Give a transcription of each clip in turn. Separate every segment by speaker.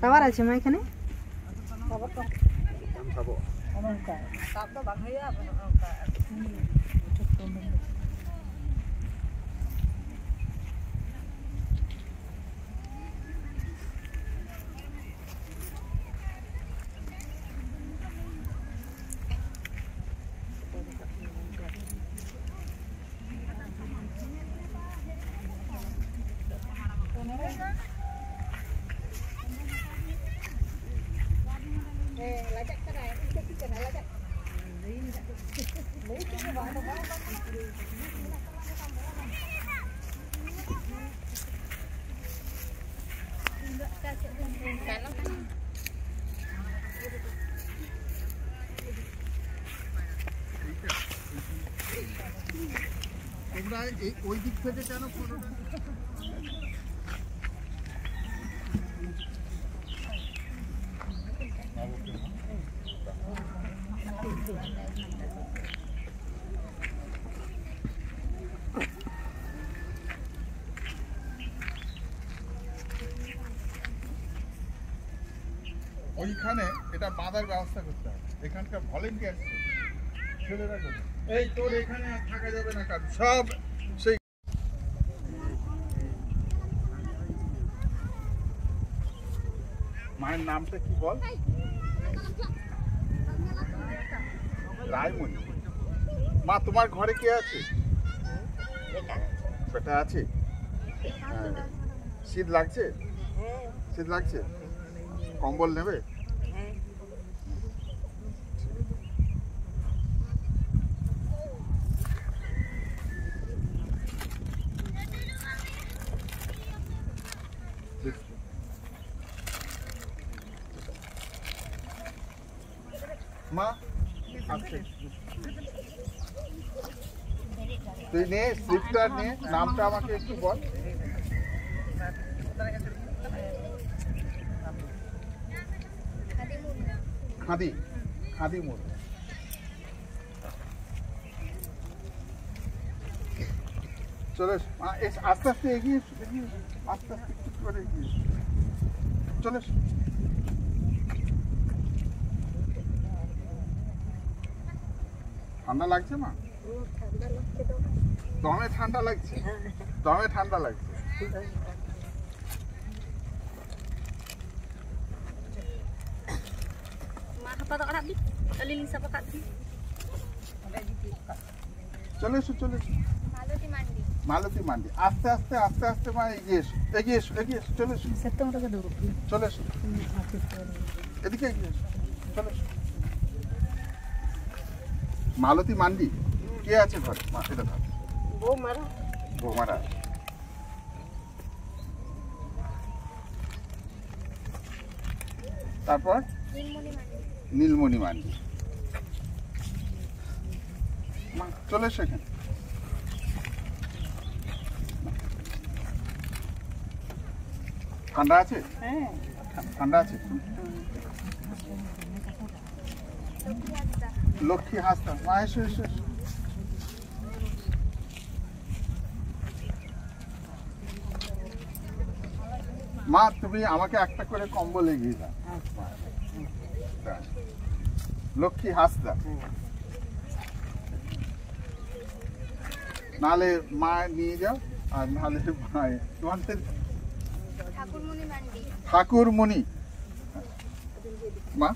Speaker 1: Tower আছে মা এখানে?
Speaker 2: তোমরা এই ওই দিক থেকে কেন করো না? ওইখানে এটা বাঁধার ব্যবস্থা করতে হবে। এখানকার ভলেন্টিয়ার ছেলেরা করবে। এই তোর এখানে আর থাকা যাবে না, কাজ সব সেই মায়ের নামটা কি বল? রায়মণি। মা তোমার ঘরে কে আছে? বেটা আছে? শীত লাগছে? শীত লাগছে? কম্বল নেবে? মা আচ্ছা তুই নে স্লিপটা নে, নামটা আমাকে একটু বল। খাদি খাদি মুর্মু। চলে আস্তে আস্তে এগিয়ে আস্তে আস্তে একটু করে এগিয়ে চলে। ঠান্ডা লাগছে মা? দমে ঠান্ডা লাগছে? দমে ঠান্ডা লাগছে। চলে এসো চলে এসো। মালতী মান্ডি। আস্তে আস্তে আস্তে আস্তে মা এগিয়ে এসো এগিয়ে এসো এগিয়ে এসো। চলে এসো চলে এসো এদিকে এগিয়ে এসো চলে এসো। মালতী মান্ডি কে আছে ঘরে? মা এটা ধর। বৌমারা। তারপর নীলমণি মান্ডি। মা চলে এসো এখানে। ঠান্ডা আছে? ঠান্ডা আছে? লক্ষ্মী হাসতা। মা এসো এসো এসো। মা তুমি আমাকে একটা করে কম্বল এগিয়ে দাও। লক্ষ্মী হাসতা। নালে মা নিয়ে যাও আর নালে তোমাদের ঠাকুরমণি মা।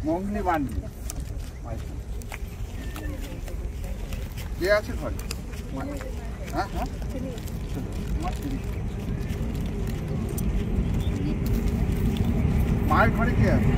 Speaker 2: মঙ্গলি মান্ডি। কে আছে ঘরে? হ্যাঁ হ্যাঁ মায়ের ঘরে কে আছে?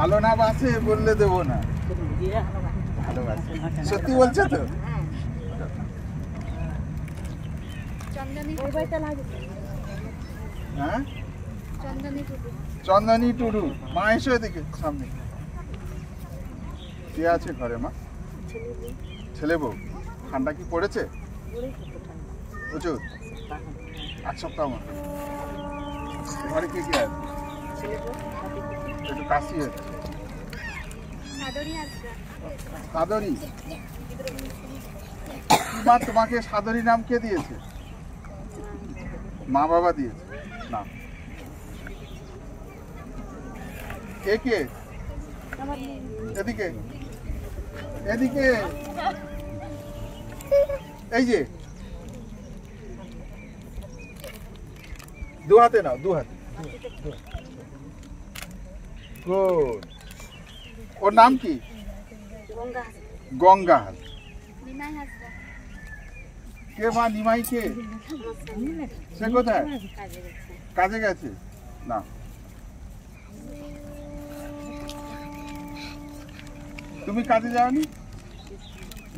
Speaker 2: ভালো না বাসে বললে দেবো না। ভালোবাসে, সত্যি বলছো তো? হ্যাঁ, চন্দনী টুডু। মা এসো এদিকে সামনে। কে আছে ঘরে মা? ছেলে বউ। ঠান্ডা কি পড়েছে প্রচুর? 8 সপ্তাহ মতো। ঘরে কে কে আছে? একটু কাশি হচ্ছে। সাদরী। মা তোমাকে সাদরী নাম কে দিয়েছে? মা বাবা দিয়েছে না? কে কে? এদিকে এদিকে, এই যে দু হাতে নাও, দু হাতে। গুড। ওর নাম কি? গঙ্গা হাসদা। কে মা নিমাই কে? সে কোথায়? কাজে গেছে না? তুমি কাজে যাওনি?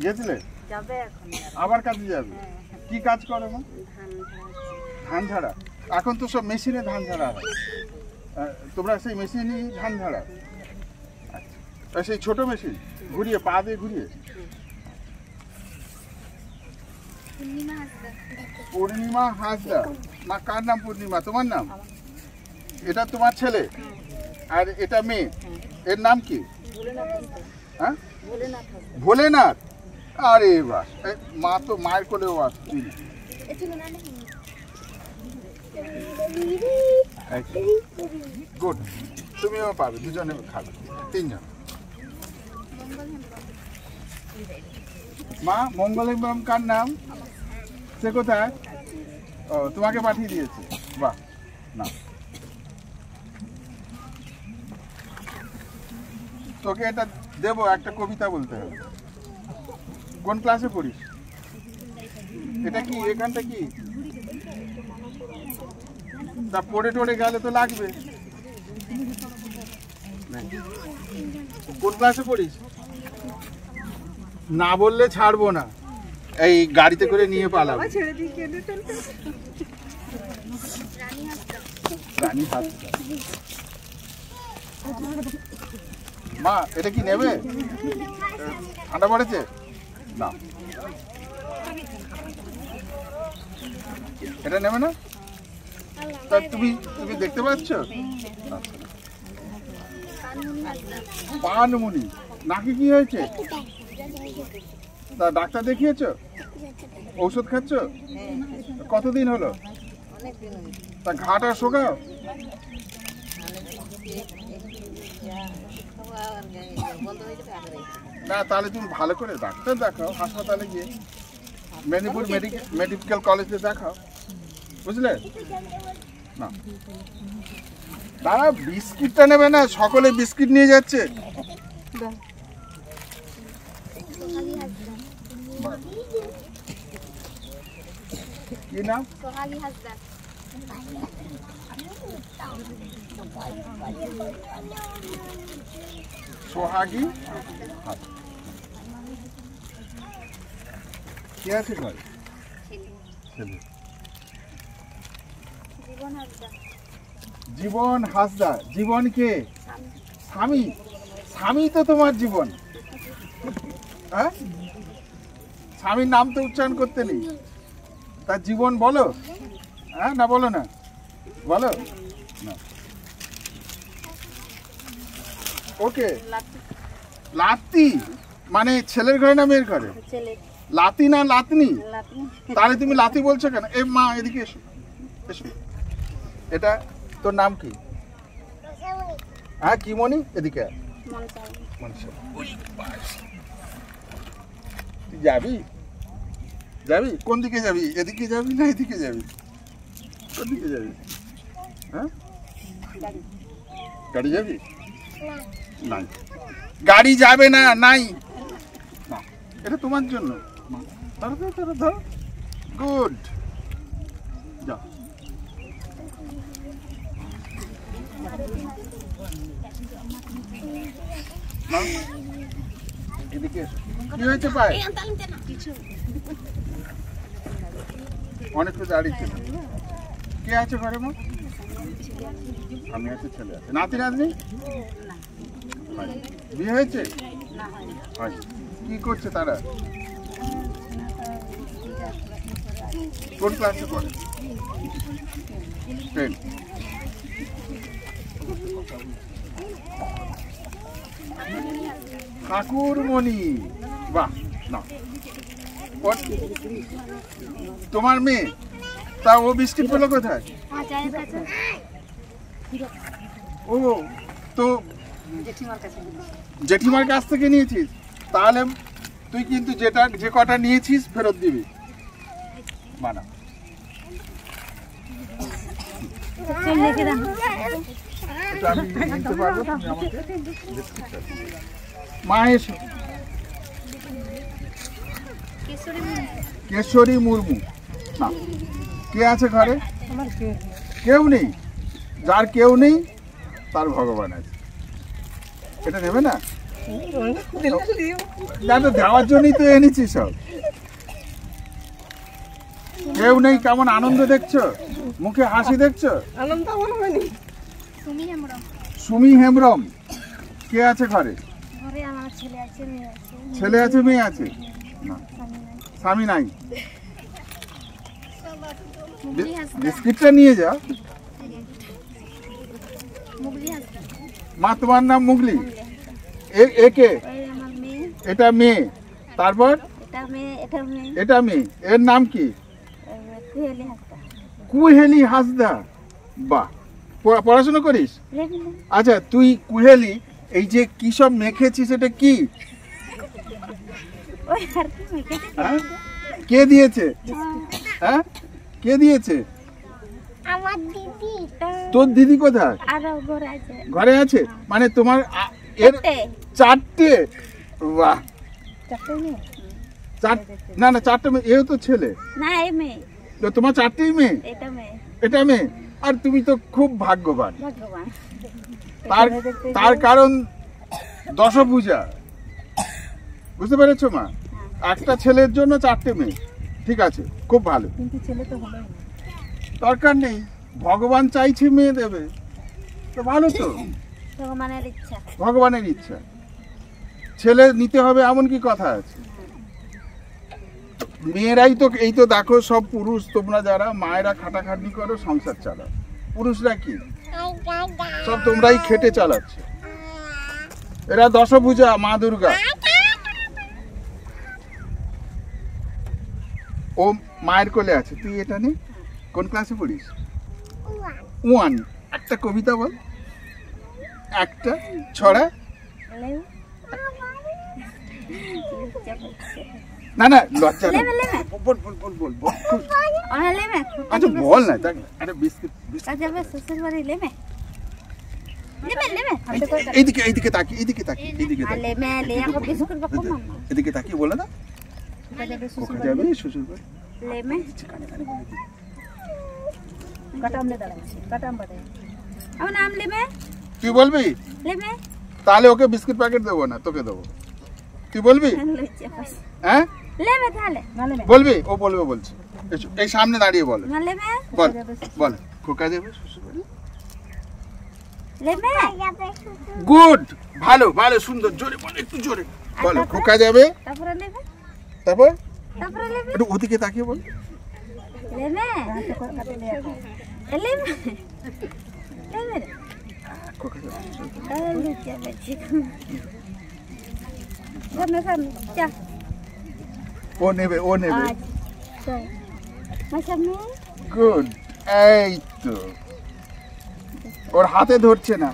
Speaker 2: গেছিলে? আবার কাজে যাবে? কি কাজ করো মা? ধান ঝাড়া। এখন তো সব মেশিনে ধান ঝাড়া হয়। তোমরা সেই মেশিনই ধান ঝাড়া? আচ্ছা, সেই ছোট মেশিন ঘুরিয়ে, পা দিয়ে ঘুরিয়ে। পূর্ণিমা হাসদা। মা কার নাম পূর্ণিমা? তোমার নাম? এটা তোমার ছেলে আর এটা মেয়ে। এর নাম কি? হ্যাঁ, ভোলেনাথ। আরে বাস, মা তো মায়ের কোলেও আসছি। গুড। তুমিও পাবে, দুজনে খাবে, 3 জন। মা মঙ্গল হেমব্রম কার নাম? সে কোথায়? ও, তোমাকে পাঠিয়ে দিয়েছে। বাহ। না, তোকে এটা দেবো, একটা কবিতা বলতে হবে। কোন ক্লাসে পড়িস? এটা কি, এখানটা কি? তা পড়ে টড়ে গেলে তো লাগবে। কোন ক্লাসে পড়িস? না বললে ছাড়বো না, এই গাড়িতে করে নিয়ে পালাবো। রানী হাসদা। মা এটা কি নেবে? ঠান্ডা পড়েছে না? এটা নেবে না? তা তুমি দেখতে পাচ্ছ? পানমুনি। নাকি কি হয়েছে? তা ডাক্তার দেখিয়েছো? ঔষধ খাচ্ছ? কতদিন হলো? তা ঘাটা শোকাও? না, তাহলে তুমি ভালো করে ডাক্তার দেখাও, হাসপাতালে গিয়ে মেদিনীপুর মেডিকেল কলেজে দেখাও, বুঝলে? না দাঁড়া, বিস্কিটটা নেবে না? সকলে বিস্কিট নিয়ে যাচ্ছে। কি নাম? সোহাগী। কে আছে ঘরে? ছেলে। জীবন হাসদা। জীবন কে? স্বামী। স্বামী তো তোমার জীবন। হ্যাঁ, স্বামীর নাম তো উচ্চারণ করতে নেই। তার জীবন বলো। হ্যাঁ, না বলো না, বলো না। ওকে। লাতি মানে ছেলের ঘরে না মেয়ের ঘরে? লাতি না লাতনি? তাহলে তুমি লাতি বলছো কেন? এ মা এদিকে এসো, এসো। এটা তোর নাম কি? হ্যাঁ, কি মনি? এদিকে তুই যাবি? যাবি কোন দিকে যাবি? এদিকে যাবি না এদিকে যাবি? কোন দিকে যাবি? হ্যাঁ, গাড়ি যাবি? নাই, গাড়ি যাবে না। নাই, এটা তোমার জন্য। ধরো, গুড। যাও। এদিকে এসো। কি হয়েছে পায়ে? অনেক তো দাঁড়িয়ে ছিল। কে আছে ঘরে মা? আমি আছে, ছেলে আছে। নাতি নাতনি বিয়ে হয়েছে? কি করছে তারা? কোন ক্লাসে পড়ে? 10। ঠাকুরমণি, বাহ। না তোমার মেয়ে? তা ও বিস্কিট পেলো কোথায়? ও তো জেঠিমার কাছ থেকে নিয়েছিস? তাহলে তুই কিন্তু যে কটা নিয়েছিস ফেরত দিবি। মানা মা এসো। কেশরী মুর্মু। না, কে আছে ঘরে? কেউ নেই। যার কেউ নেই তার ভগবান আছে। এটা নেবে না? দেওয়ার জন্যই তো এনেছি সব। কেউ নেই, কেমন আনন্দ দেখছো, মুখে হাসি দেখছো। সুমি হেমব্রম। কে আছে ঘরে? ছেলে আছে, মেয়ে আছে? না, স্বামী নাই। বিস্কিটটা নিয়ে যা। মা তোমার নাম মুগলি? একে? এটা মেয়ে। তারপর এটা মেয়ে। এর নাম কি? কুহেলি হাসদা। বাহ, পড়াশোনা করিস? আচ্ছা, তুই কুহেলি এই যে কি সব মেখেছিস এটা কি? কে দিয়েছে? হ্যাঁ, কে দিয়েছে?
Speaker 1: আমার দিদি।
Speaker 2: তোর দিদি কোথায়? ঘরে আছে। মানে তোমার এর 4টে? বাহ, না না 4টে মেয়ে। এও তো ছেলে
Speaker 1: না, এই মেয়ে।
Speaker 2: তো তোমার 4টেই মেয়ে? এটা মেয়ে। আর তুমি তো খুব ভাগ্যবান। তার কারণ দশভূজা। বুঝতে পেরেছো মা? একটা ছেলের জন্য 4টে মেয়ে। ঠিক আছে, খুব ভালো।
Speaker 1: কিন্তু ছেলে তো হলো না।
Speaker 2: দরকার নেই, ভগবান চাইছে মেয়ে দেবে তো ভালো তো। ভগবানের ইচ্ছা। ছেলে নিতে হবে এমন কি কথা আছে? মেয়েরাই তো, এই তো দেখো সব পুরুষ, তোমরা যারা মায়েরা খাটাখাটনি করো, সংসার চালাও। পুরুষরা কি সব তোমরাই খেটে চালাচ্ছ। এরা দশভূজা, মা দুর্গা। ও মায়ের কোলে আছে, তুই এটা নে। কোন ক্লাসে পড়িস? 1। একটা কবিতা বল, একটা ছড়া। না না, লজ্জা নেই। বল বল বল বল বল। আচ্ছা বল না। আরে বিস্কিট এইদিকে এইদিকে তাকিয়ে, এইদিকে তাকিয়ে, এইদিকে এদিকে তাকিয়ে বলে না। কোথায় যাবে শ্বশুর বাড়ি? তুই বলবি? তাহলে ওকে বিস্কিট প্যাকেট দেবো না, তোকে দেবো। তুই বলবি? হ্যাঁ বলবি? ও বলবে বলছে। এই সামনে দাঁড়িয়ে বল। বল বল। খোকা যাবে শ্বশুর বাড়ি। গুড, ভালো ভালো, সুন্দর। জোরে বল, একটু জোরে বলো। খোকা যাবে, তারপর একটু ওদিকে তাকিয়ে বল। ও নেবে, ও নেবে। গুড, এই তো। ওর হাতে ধরছে না।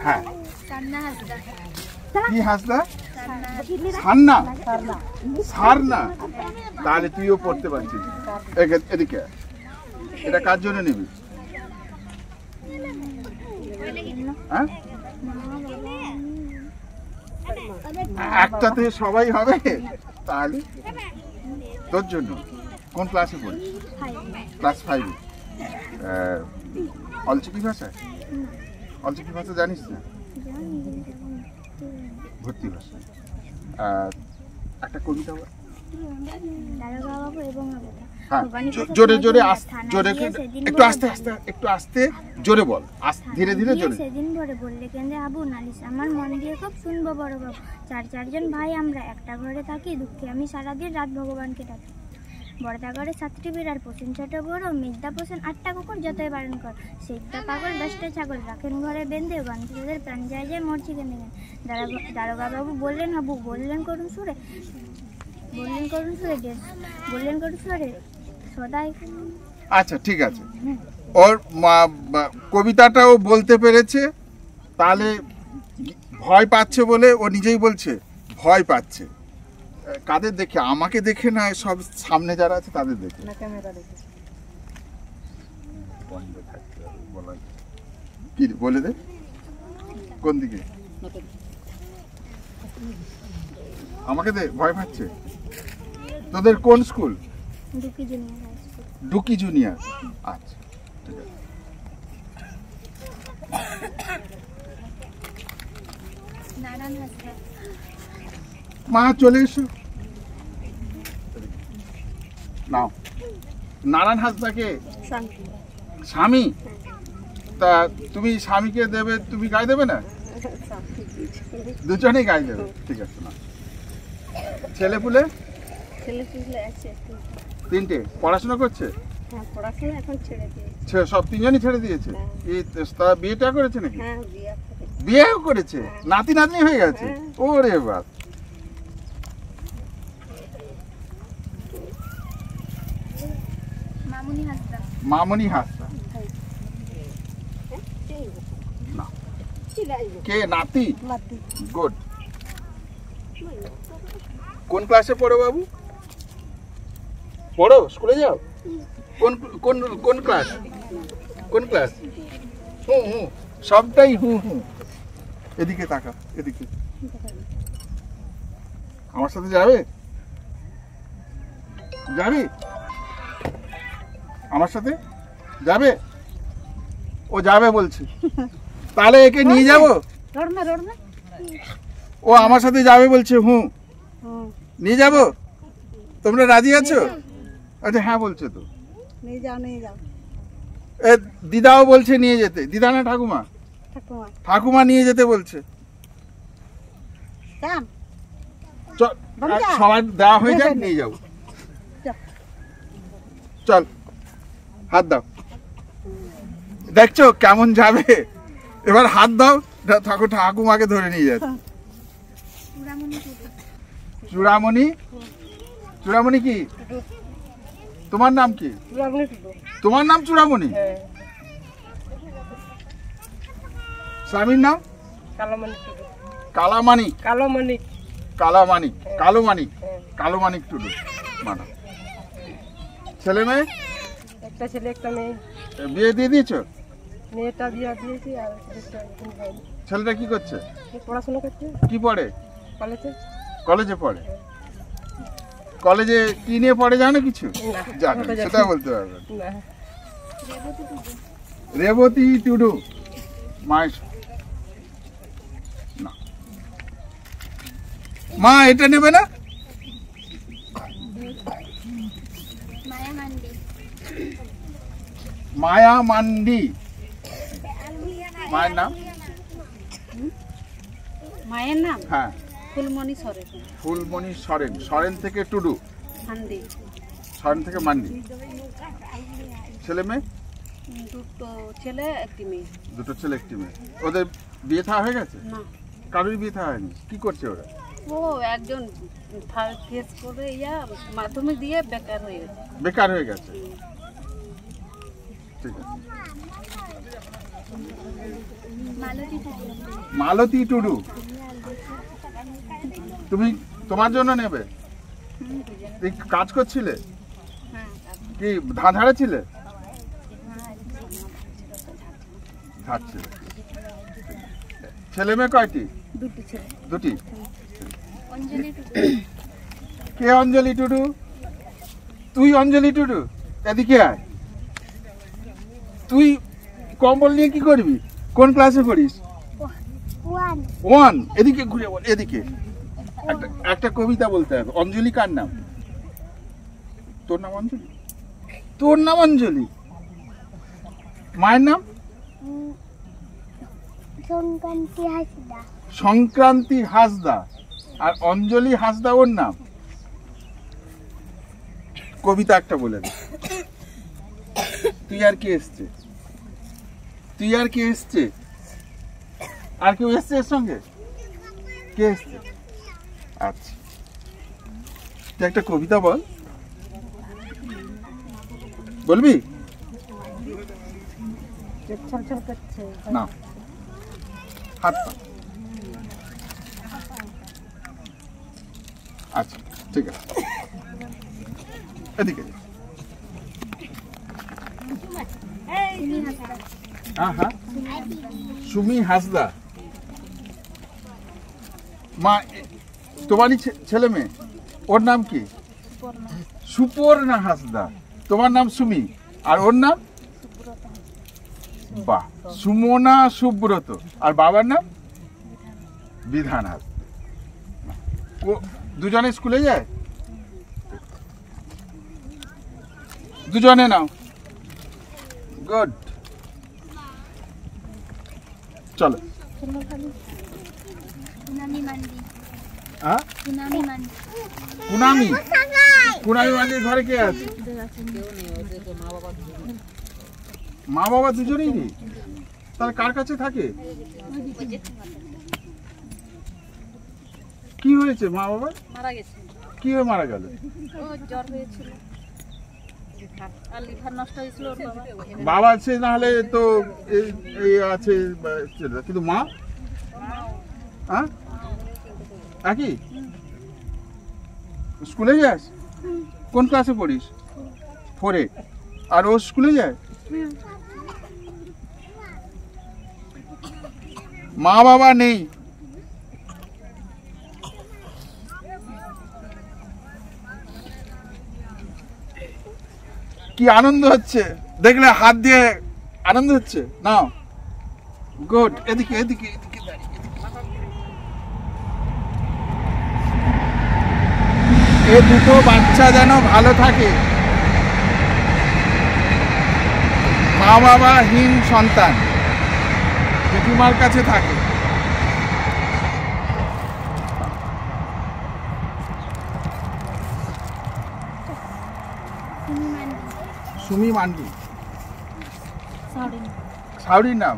Speaker 2: হ্যাঁ, কি হাসদা? সান্না, সারনা। তাহলে তুইও পড়তে পারছিস। এদিকে, এটা কার জন্য নিবি? হ্যাঁ, একটাতে সবাই হবে। তাহলে তোর জন্য। কোন ক্লাসে পড়িস? ক্লাস 5। অলচিকি ভাষা? অলচিকি ভাষা জানিস না? ভর্তি ভাষা। একটা কবিতা বল। হ্যাঁ, জোরে জোরে জোরে, একটু আস্তে আস্তে, একটু আস্তে জোরে বল, ধীরে ধীরে জোরে।
Speaker 1: সেদিন ভরে বললে কেন্দ্রে আবু নালিশ আমার মন দিয়ে খুব শুনবো বড় বাবু, চারজন ভাই আমরা একটা ঘরে থাকি, দুঃখে আমি সারাদিন রাত ভগবানকে ডাকি। বড়দা ঘরে 7টি বিড়াল পোষেন ছোট বড়, মির্জা পোষেন 8টা কুকুর যতই বারণ কর, সেইটা পাগল 10টা ছাগল রাখেন ঘরে বেঁধে, বান্ধবীদের প্রাণ যায় যায় মরছি কেন কেন। দারোগা বাবু বললেন হাবু, বললেন করুন সুরে সদাই।
Speaker 2: আচ্ছা ঠিক আছে, ওর কবিতাটাও বলতে পেরেছে, তাহলে ভয় পাচ্ছে বলে ও নিজেই বলছে ভয় পাচ্ছে। কাদের দেখে? আমাকে দেখে না, সব সামনে যারা আছে তাদের দেখে। কি বলে দে, কোন দিকে? আমাকে দে, ভয় পাচ্ছে। তোদের কোন স্কুল? ডুকি জুনিয়র। আচ্ছা ঠিক আছে। মা চলে এসো। নাও, নারায়ণ হাসদাকে স্বামী, তা তুমি স্বামীকে দেবে, তুমি গায়ে দেবে না? দুজনেই গায়ে দেবে, ঠিক আছে। না ছেলে পুলে? তিনটে পড়াশোনা করছে? সব তিনজনই ছেড়ে দিয়েছে। বিয়েটা করেছে নাকি? বিয়েও করেছে, নাতি নাতনি হয়ে গেছে। ওরে বাপ, মামনি হাসদা। কে নাতি? গুড। কোন ক্লাসে পড়ো বাবু? পড়ো, স্কুলে যাও? কোন কোন কোন ক্লাস? কোন ক্লাস? হুম, সবটাই হুম। এদিকে তাকা, এদিকে। আমার সাথে যাবে? যাবে? আমার সাথে যাবে? ও যাবে বলছে, তাহলে একে নিয়ে যাবো। ও আমার সাথে যাবে বলছে, হুম, নিয়ে যাবো। তোমরা রাজি আছো? আচ্ছা হ্যাঁ বলছে তো, নিয়ে যাও। দিদাও বলছে নিয়ে যেতে। দিদা না ঠাকুমা? ঠাকুমা নিয়ে যেতে বলছে। সবার দেওয়া হয়ে যাক, নিয়ে যাবো। চল, হাত দাও। দেখছো কেমন যাবে? এবার হাত দাও, ঠাকুমাকে ধরে নিয়ে যাচ্ছে। চূড়ামণি? চূড়ামণি কি? তোমার নাম কি? তোমার নাম চূড়ামণি? স্বামীর নাম? কালোমানিক টুডু। মানা। ছেলে মেয়ে? একটা ছেলে একটা মেয়ে। বিয়ে দিয়ে দিয়েছো? মেয়েটা বিয়ে দিয়েছি, আর ছেলেটা কি করছে? পড়াশোনা করছে। কি পড়ে? কলেজে পড়ে। কলেজে কি নিয়ে পড়ে জানো কিছু? জানো, সেটা বলতে পারবেন। রেবতী টুডু। মা এটা নেবে না? মায়া মান্ডি। মায়ের নাম?
Speaker 3: মায়ের নাম?
Speaker 2: হ্যাঁ,
Speaker 3: ফুলমণি সরেন।
Speaker 2: ফুলমণি সরেন। সরেন থেকে টুডু, সরেন থেকে মান্ডি। ছেলে মেয়ে?
Speaker 3: দুটো ছেলে একটি মেয়ে।
Speaker 2: দুটো ছেলে একটি মেয়ে। ওদের বিয়ে থা হয়ে গেছে? না, কারোর বিয়ে থা হয়নি। কি করছে ওরা?
Speaker 3: ও একজন ফেস করে মাধ্যমিক দিয়ে বেকার হয়ে গেছে।
Speaker 2: বেকার হয়ে গেছে, ঠিক আছে। মালতী টুডু। তুমি তোমার জন্য নেবে? কাজ করছিলে কি? ধান ঝাড়াচ্ছিলে? ঝাড়ছিলে। ছেলে মেয়ে কয়টি? দুটি। কে অঞ্জলি টুডু? তুই অঞ্জলি টুডু? এদিকে আয়। তুই কম্বল নিয়ে কি করবি? কোন ক্লাসে পড়িস? 1। এদিকে ঘুরে বল, এদিকে। একটা কবিতা বলতে হবে। অঞ্জলি কার নাম? তোর নাম অঞ্জলি? তোর নাম অঞ্জলি? মায়ের নাম? সংক্রান্তি হাসদা। আর অঞ্জলি হাসদা ওর নাম। কবিতা একটা বলে দে। তুই আর কে এসছে? আর কেউ এসছে এর সঙ্গে? কে এসছে? আচ্ছা, তুই একটা কবিতা বল। বলবি না? হাত পা। আচ্ছা ঠিক আছে, এদিকে। হ্যাঁ হ্যাঁ, সুমি হাসদা। মা, তোমারই ছেলে মেয়ে? ওর নাম কি? সুপর্ণা হাসদা। তোমার নাম সুমি, আর ওর নাম? বাহ, সুমনা সুব্রত। আর বাবার নাম? বিধান হাসদা। দুজনে স্কুলে যায়? দুজনে নাও। গুড, চলো। কুনামি মান্ডির ঘরে কে আছে? মা বাবা দুজনেই নেই? তাহলে কার কাছে থাকে? কি হয়েছে মা বাবা?
Speaker 3: মারা গেছে।
Speaker 2: কি হয়ে মারা গেল?
Speaker 3: জ্বর হয়েছিল আর লিভার নষ্ট হয়েছিল ওর বাবা।
Speaker 2: বাবা আছে না হলে তো এই আছে, কিন্তু মা? হ্যাঁ, একই স্কুলে যাস? কোন ক্লাসে পড়িস? 4-এ। আর ও স্কুলে যায়? মা বাবা নেই, কি আনন্দ হচ্ছে দেখলে? হাত দিয়ে আনন্দ হচ্ছে? নাও, গুড। এদিকে এদিকে এদিকে দাঁড়িয়ে। এই দুটো বাচ্চা যেন ভালো থাকে, মা বাবা হীন সন্তান জেঠিমার কাছে থাকে। সুমি মান্ডি, সাউরির নাম।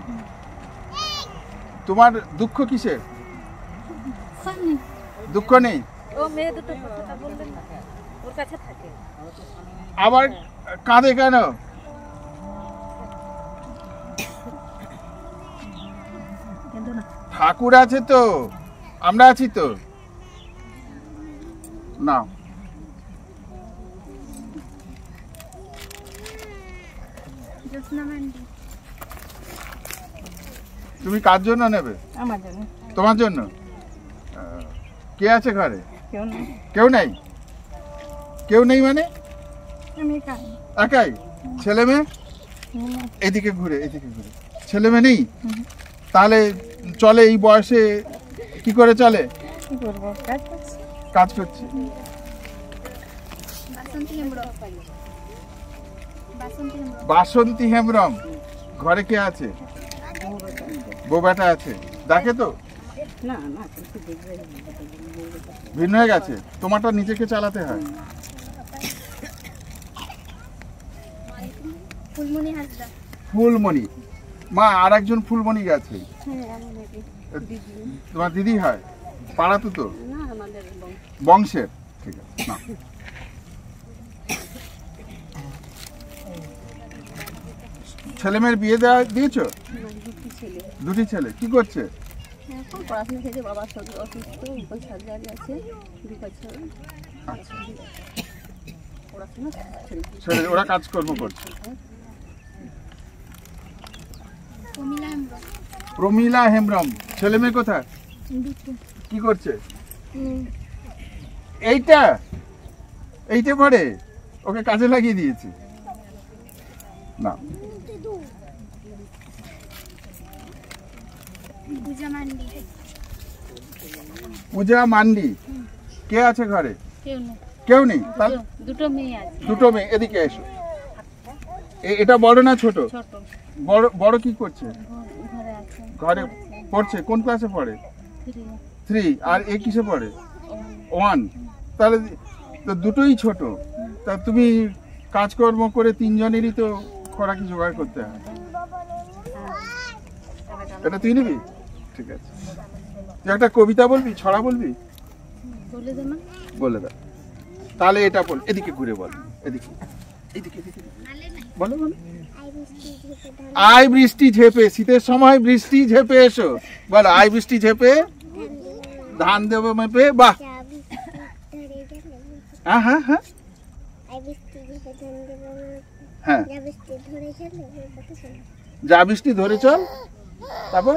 Speaker 2: তোমার দুঃখ কিসের? দুঃখ নেই?
Speaker 3: ও মেয়ে দুটো কথা বললেন না, ওর কাছে থাকে।
Speaker 2: আবার কাঁদে কেন? ঠাকুর আছে তো, আমরা আছি তো। না, তুমি কার জন্য নেবে?
Speaker 3: আমার জন্য।
Speaker 2: তোমার জন্য? কে আছে ঘরে?
Speaker 3: কেউ নেই।
Speaker 2: কেউ নেই? কেউ নেই মানে?
Speaker 3: আমি
Speaker 2: একাই? ছেলে মেয়ে? এদিকে ঘুরে, এদিকে ঘুরে। ছেলে মেয়ে নেই? তাহলে চলে এই বয়সে কি করে চলে?
Speaker 3: কি করবো,
Speaker 2: কাজ করছি। বাসন্তী হেমব্রম। ঘরে কে আছে? বউ বেটা আছে। দেখে তো?
Speaker 3: না,
Speaker 2: ভিন্ন হয়ে গেছে। তোমারটা নিজেকে চালাতে হয়। ফুলমণি মা, আর একজন ফুলমণি গেছে। তোমার দিদি হয়? পাড়া তো বংশের? ঠিক আছে, না। ছেলে মেয়ের বিয়ে দিয়েছো? দুটি ছেলে। কি করছে?
Speaker 3: পড়াশোনা থেকে বাবার শরীর অসুস্থ, সার্জারি আছে 2 বছর।
Speaker 2: আচ্ছা, ছেলে ওরা কাজকর্ম করছে। প্রমিলা হেমব্রম। ছেলে মেয়ে কোথায়? কি করছে? এইটা পড়ে, ওকে কাজে লাগিয়ে দিয়েছি। না,
Speaker 1: পূজা মান্ডি।
Speaker 2: পূজা মান্ডি। কে আছে ঘরে?
Speaker 3: কেউ নেই।
Speaker 2: কেউ নেই? তাহলে
Speaker 3: দুটো মেয়ে আছে।
Speaker 2: দুটো মেয়ে, এদিকে এসো। এটা বড় না ছোট?
Speaker 3: ছোট।
Speaker 2: বড় বড় কি করছে?
Speaker 3: ঘরে আছে।
Speaker 2: ঘরে পড়ছে? কোন ক্লাসে পড়ে? 3। আর এ কিসে পড়ে? 1। তাহলে তো দুটোই ছোট। তা তুমি কাজকর্ম করে তিনজনেরই তো খোরাকি জোগাড় করতে হয়। এটা তুই নিবি? ঠিক আছে। তুই একটা কবিতা বলবি, ছড়া বলবি?
Speaker 3: বলে দে না।
Speaker 2: বলে দাও। তাহলে এটা বল, এদিকে ঘুরে বল। এদিকে এদিকে এদিকে বলো বলো। আই বৃষ্টি ঝেপে, শীতের সময় বৃষ্টি ঝেপে এসো। বলো, আই বৃষ্টি ঝেপে ধান দেবো মেপে। বাহ, হ্যাঁ হ্যাঁ হ্যাঁ হ্যাঁ। যা বৃষ্টি ধরে চল। তারপর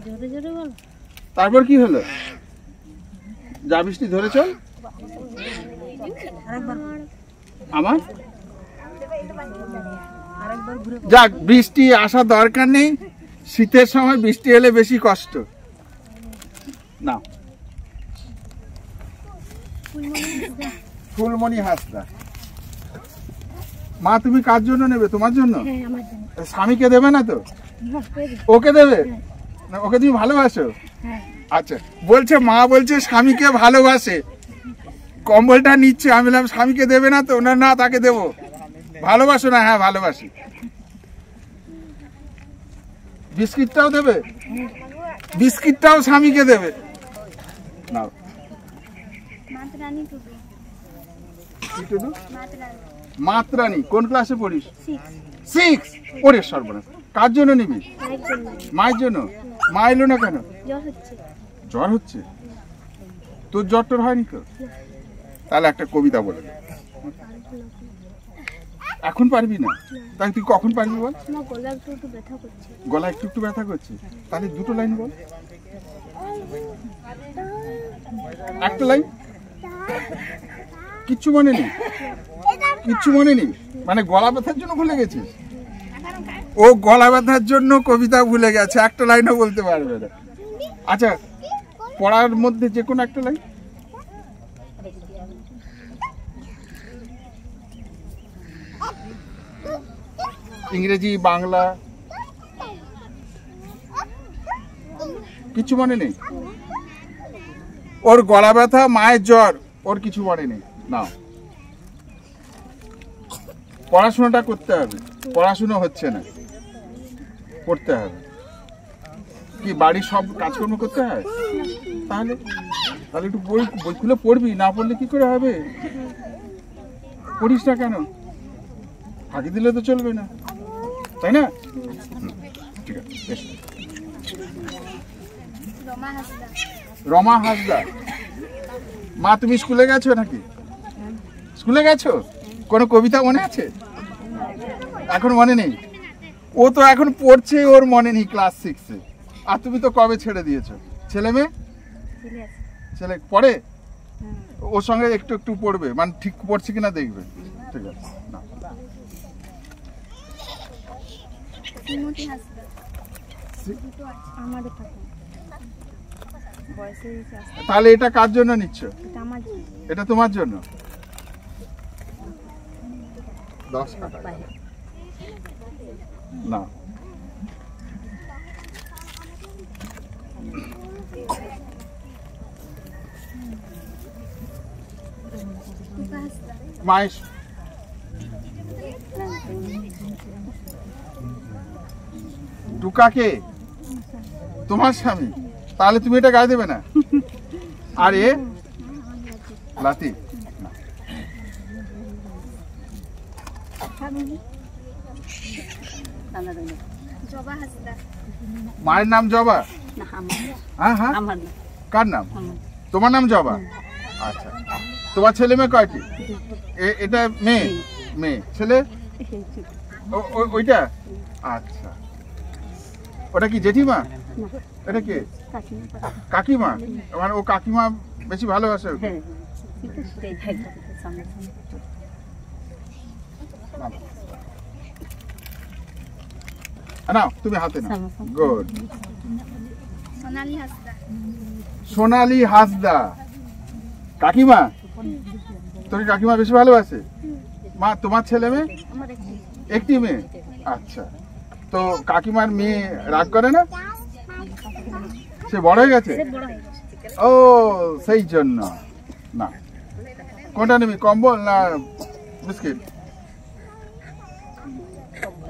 Speaker 3: জোরে জোরে বল।
Speaker 2: তারপর কি হলো? যা বৃষ্টি ধরে চল। আমার যাক, বৃষ্টি আসা দরকার নেই, শীতের সময় বৃষ্টি এলে বেশি কষ্ট। না, ফুলমণি হাসদা। মা, তুমি কার জন্য নেবে? তোমার জন্য? স্বামীকে দেবে না তো? ওকে দেবে না? ওকে তুমি ভালোবাসো? আচ্ছা, বলছে মা বলছে স্বামীকে ভালোবাসে, কম্বলটা নিচ্ছে। আমি বললাম স্বামীকে দেবে না তো? না না, তাকে দেবো। ভালোবাসো না? হ্যাঁ ভালোবাসি। বিস্কিটটাও দেবে? বিস্কিটটাও স্বামীকে দেবে। নাও। মাতরানি। কোন ক্লাসে পড়িস? 6। ওরে সর্বনাশ, কার জন্য নিবি? মায়ের জন্য। মা এলো না কেন? জ্বর হচ্ছে? তোর জ্বর টর হয়নি তো? তাহলে একটা কবিতা বলে দে। এখন পারবি না? তাহলে তুই কখন পারবি বল? গলা একটু একটু ব্যথা করছে? তাহলে দুটো লাইন বল। একটা লাইন। কিচ্ছু মনে নেই? কিচ্ছু মনে নেই মানে গলা ব্যথার জন্য ভুলে গেছিস? ও গলা ব্যথার জন্য কবিতা ভুলে গেছে, একটা লাইনও বলতে পারবে না। আচ্ছা, পড়ার মধ্যে যে কোনো একটা লাইন। ইংরেজি, বাংলা, কিছু মনে নেই? ওর গলা ব্যথা, মায়ের জ্বর, ওর কিছু মনে নেই। না, পড়াশোনাটা করতে হবে। পড়াশোনা হচ্ছে না, করতে হবে। কি বাড়ির সব কাজকর্ম করতে হয়? তাহলে তাহলে একটু বই খুলে পড়বি, না পড়লে কি করে হবে? পড়িস না কেন? ফাঁকি দিলে তো চলবে না, তাই না? ঠিক আছে, এসো। রমা হাসদা। মা, তুমি স্কুলে গেছো নাকি? স্কুলে গেছো? কোনো কবিতা মনে আছে? এখন মনে নেই? ও তো এখন পড়ছে, ওর মনে নেই, ক্লাস 6-এ। আর তুমি তো কবে ছেড়ে দিয়েছো? ছেলে মেয়ে? ছেলে পড়ে? ওর সঙ্গে একটু একটু পড়বে, মানে ঠিক পড়ছে কিনা দেখবে। ঠিক আছে, না। তাহলে এটা কার জন্য নিচ্ছ? এটা তোমার জন্য। 10 টাকা না। মাইশ। টুকাকে? তোমার স্বামী? তাহলে তুমি এটা গায়ে দেবে না? আরে লাতি। মায়ের নাম জবা? হ্যাঁ হ্যাঁ। কার নাম? তোমার নাম জবা? আচ্ছা, তোমার ছেলে মেয়ে কয়টি? এটা মেয়ে? মেয়ে। ছেলে? ওইটা? আচ্ছা, ওটা কি জেঠিমা? এটা কি কাকিমা? মানে ও কাকিমা বেশি ভালোবাসে ওকে? নাও, তুমি হাতে নাও। গুড। সোনালী হাসদা। কাকিমা, তোকে কাকিমা বেশি ভালোবাসে? মা, তোমার ছেলে মেয়ে? একটি মেয়ে। আচ্ছা, তো কাকিমার মেয়ে রাগ করে না? সে বড় হয়ে গেছে? ও, সেই জন্য না। কোনটা নিবি, কম্বল না বিস্কিট?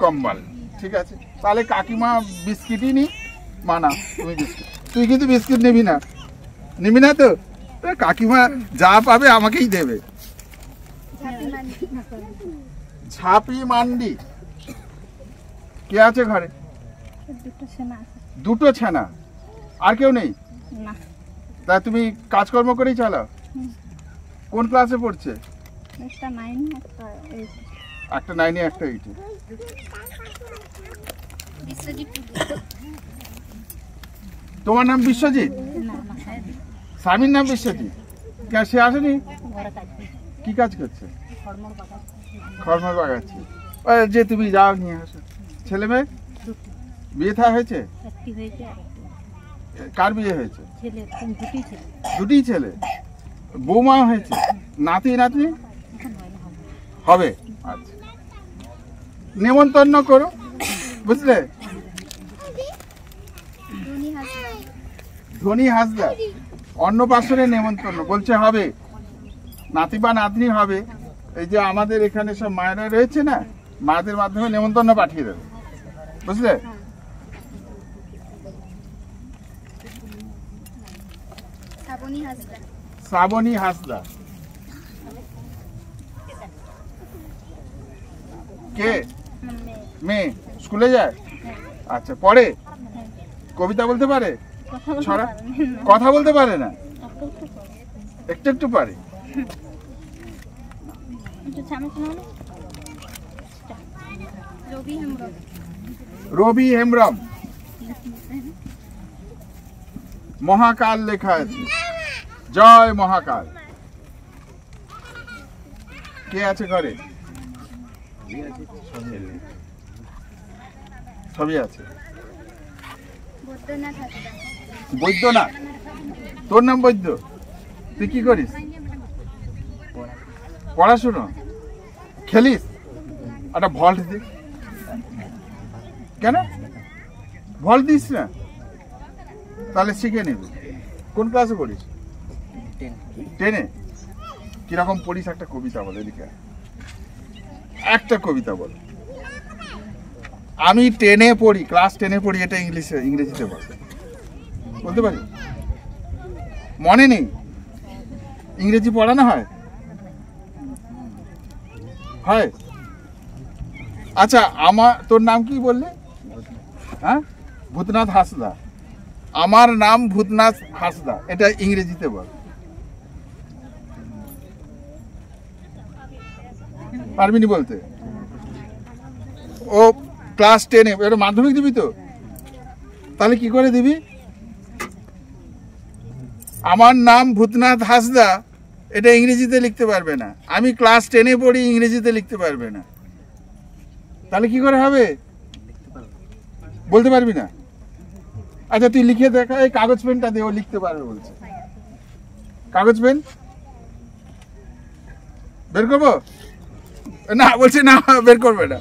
Speaker 2: কম্বল, ঠিক আছে। তাহলে কাকিমা বিস্কিটই নি। মানা, তুমি বিস্কিট। তুই কিন্তু বিস্কিট নিবি না, নিবি না তো? কাকিমা যা পাবে আমাকেই দেবে। ঝাঁপি মান্ডি। কে আছে ঘরে? দুটো ছানা, আর কেউ নেই? তা তুমি কাজকর্ম করেই চালাও? কোন ক্লাসে পড়ছে? একটা 9-এ, একটা 8-এ। তোমার নাম বিশ্বজিৎ? স্বামীর নাম বিশ্বজিৎ। কে, সে আসেনি? কি কাজ করছে? খড়মড় বাগাচ্ছে। যে তুমি যাও, নিয়ে আসো। ছেলে মেয়ে বিয়ে থা হয়েছে? কার বিয়ে হয়েছে? দুটি ছেলে। বৌমা হয়েছে? নাতি নাতনি হবে? আচ্ছা, নেমন্তন্ন করো, বুঝলে? ধনী হাসদা অন্নপ্রাশনে নেমন্তন্ন বলছে হবে, নাতি বা নাতনি হবে। এই যে আমাদের এখানে সব মায়েরা রয়েছে না, মায়েদের মাধ্যমে নেমন্তন্ন পাঠিয়ে দেবে, বুঝলে? শ্রাবণী হাসদা। কে? মেয়ে। স্কুলে যায়? আচ্ছা, পড়ে? কবিতা বলতে পারে? ছড়া? কথা বলতে পারে না? একটু একটু পারে। রবি হেমব্রম। মহাকাল লেখা আছে, জয় মহাকাল। কে আছে ঘরে? সবই আছে। বৈদ্যনাথ। তোর নাম বৈদ্য? তুই কি করিস? পড়াশুনো? খেলিস? একটা ভল্ট দিস। কেন ভল্ট দিস না? তাহলে শিখে নিবি। কোন ক্লাসে পড়িস? 10-এ। কিরকম পড়িস একটা কবিতা বল, এদিকে একটা কবিতা বল। আমি 10-এ পড়ি, ক্লাস 10-এ পড়ি, এটা ইংরেজিতে বল। বলতে পারি? মনে নেই? ইংরেজি পড়ানো হয়? হয়। আচ্ছা, তোর নাম কি বললে? হ্যাঁ, ভূতনাথ হাসদা। আমার নাম ভূতনাথ হাসদা, এটা ইংরেজিতে বল। পারবিনি বলতে? ও ক্লাস 10-এ, এটা মাধ্যমিক দিবি তো? তাহলে কি করে দিবি? আমার নাম ভূতনাথ হাসদা, এটা ইংরেজিতে লিখতে পারবে না। আমি ক্লাস 10-এ পড়ি, ইংরেজিতে লিখতে পারবে না। তাহলে কি করে হবে? বলতে পারবি না? আচ্ছা, তুই লিখে দেখা। এই কাগজ পেনটা দে, ও লিখতে পারবে বলছে। কাগজ পেন বের করবো? না, বলছে না, বের করবে না।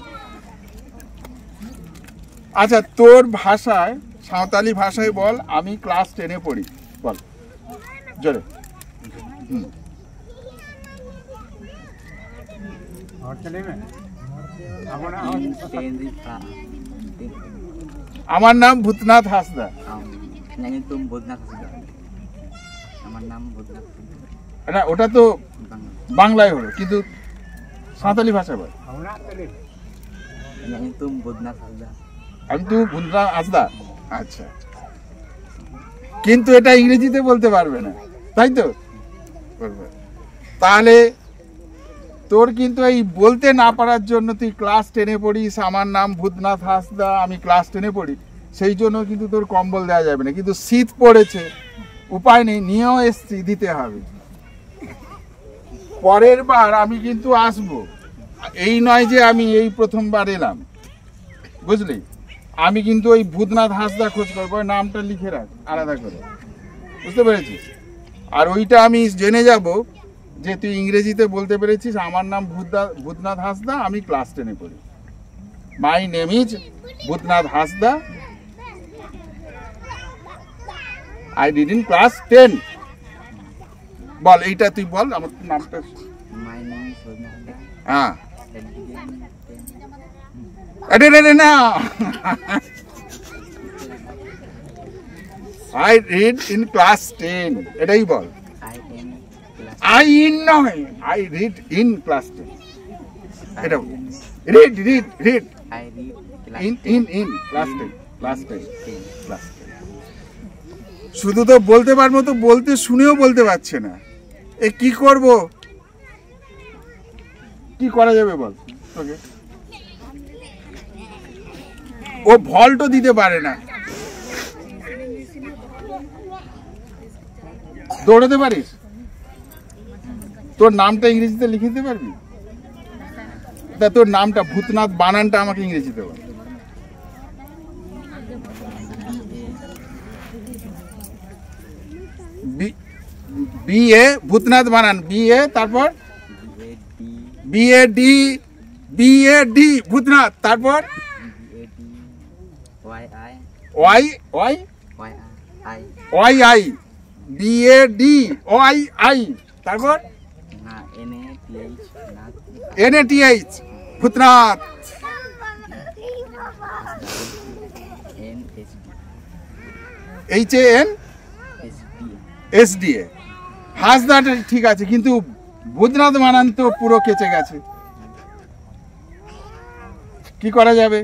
Speaker 2: আচ্ছা, তোর ভাষায়, সাঁওতালি ভাষায় বল, আমি ক্লাস 10-এ পড়ি, বল জোরে। আমার নাম ভূতনাথ হাসদা। ওটা তো বাংলায় হলো, কিন্তু সাঁওতালি ভাষায় বল। আমি তো ভূতনাথ হাসদা। আচ্ছা, কিন্তু এটা ইংরেজিতে বলতে পারবে না, তাই তো? তাহলে তোর কিন্তু এই বলতে না পারার জন্য, তুই ক্লাস 10-এ পড়িস, আমার নাম ভূতনাথ হাসদা, আমি ক্লাস 10-এ পড়ি, সেই জন্য কিন্তু তোর কম্বল দেওয়া যাবে না। কিন্তু শীত পড়েছে, উপায় নেই, নিয়েও এসছি, দিতে হবে। পরের বার আমি কিন্তু আসবো, এই নয় যে আমি এই প্রথমবার এলাম, বুঝলি? আমি কিন্তু ওই ভূতনাথ হাঁসদা খোঁজ করবো, নামটা লিখে রাখ আলাদা করে, বুঝতে পেরেছিস? আর ওইটা আমি জেনে যাব যে তুই ইংরেজিতে বলতে পেরেছিস আমার নাম ভূতনাথ হাঁসদা, আমি ক্লাস 10-এ পড়ি। My name is Bhootnath Hansda, I did in class 10। বল এইটা তুই বল আমার নামটা। হ্যাঁ না I read in class 10, এটাই বল। I in নয়, I read in class 10, এটা read in class 10 শুধু তো বলতে পারবো, তো বলতে শুনেও বলতে পারছে না, এ কি করব? কি করা যাবে বল তোকে? ও ভল্টও দিতে পারে না। দৌড়াতে পারিস? তোর নামটা ইংরেজিতে লিখে দিতে পারবি? তা তোর নামটা ভূতনাথ বানানটা আমাকে ইংরেজিতে বল। BA ভূতনাথ বানান, BA তারপর BAD ভূতনাথ, তারপর YI BAD OII, তারপর NATH ভূতনাথ, HANSDA হাঁসদাটা ঠিক আছে, কিন্তু ভূতনাথ বানান তো পুরো কেচে গেছে, কি করা যাবে?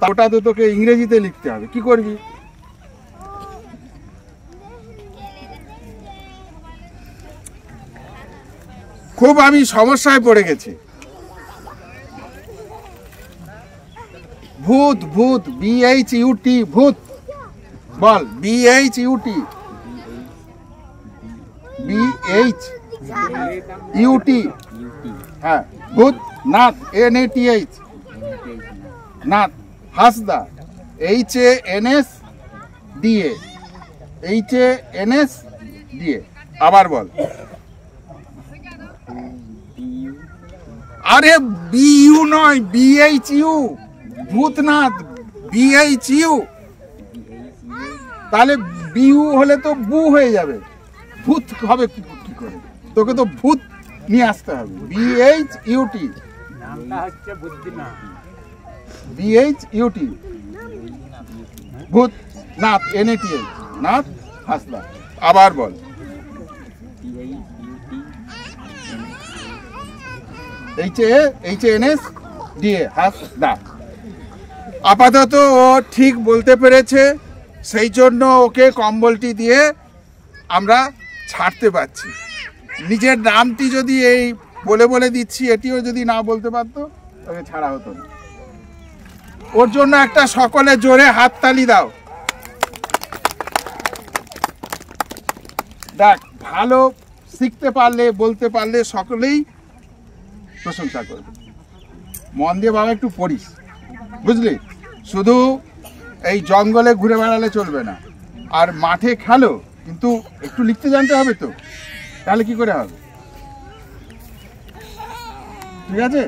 Speaker 2: ওটা তো তোকে ইংরেজিতে লিখতে হবে, কি করবি? খুব আমি সমস্যায় পড়ে গেছি। ভূত BHUT ভূত বল, BHUT হ্যাঁ, ভূত নাথ NATH নাথ হাঁসদা HANSDA আবার বল। আরে BU নয়, BHU ভূতনাথ, BHU। তাহলে BU হলে তো বু হয়ে যাবে, ভূত হবে কি করে? তোকে তো ভূত নিয়ে আসতে হবে। BHUT ভূত নাথ NATH নাথ হাঁসদা। আবার বল। HANSDA হাঁসদা। আপাতত ও ঠিক বলতে পেরেছে, সেই জন্য ওকে কম্বলটি দিয়ে আমরা ছাড়তে পারছি। নিজের নামটি যদি এই বলে দিচ্ছি, এটিও যদি না বলতে পারতো ওকে ছাড়া হতো না। ওর জন্য একটা সকলে জোরে হাততালি দাও। দেখ, ভালো শিখতে পারলে, বলতে পারলে সকলেই প্রশংসা করবে। মন দিয়ে বাবা একটু পড়িস, বুঝলি? শুধু এই জঙ্গলে ঘুরে বেড়ালে চলবে না, আর মাঠে খেলো, কিন্তু একটু লিখতে জানতে হবে তো, তাহলে কি করে হবে? ঠিক আছে?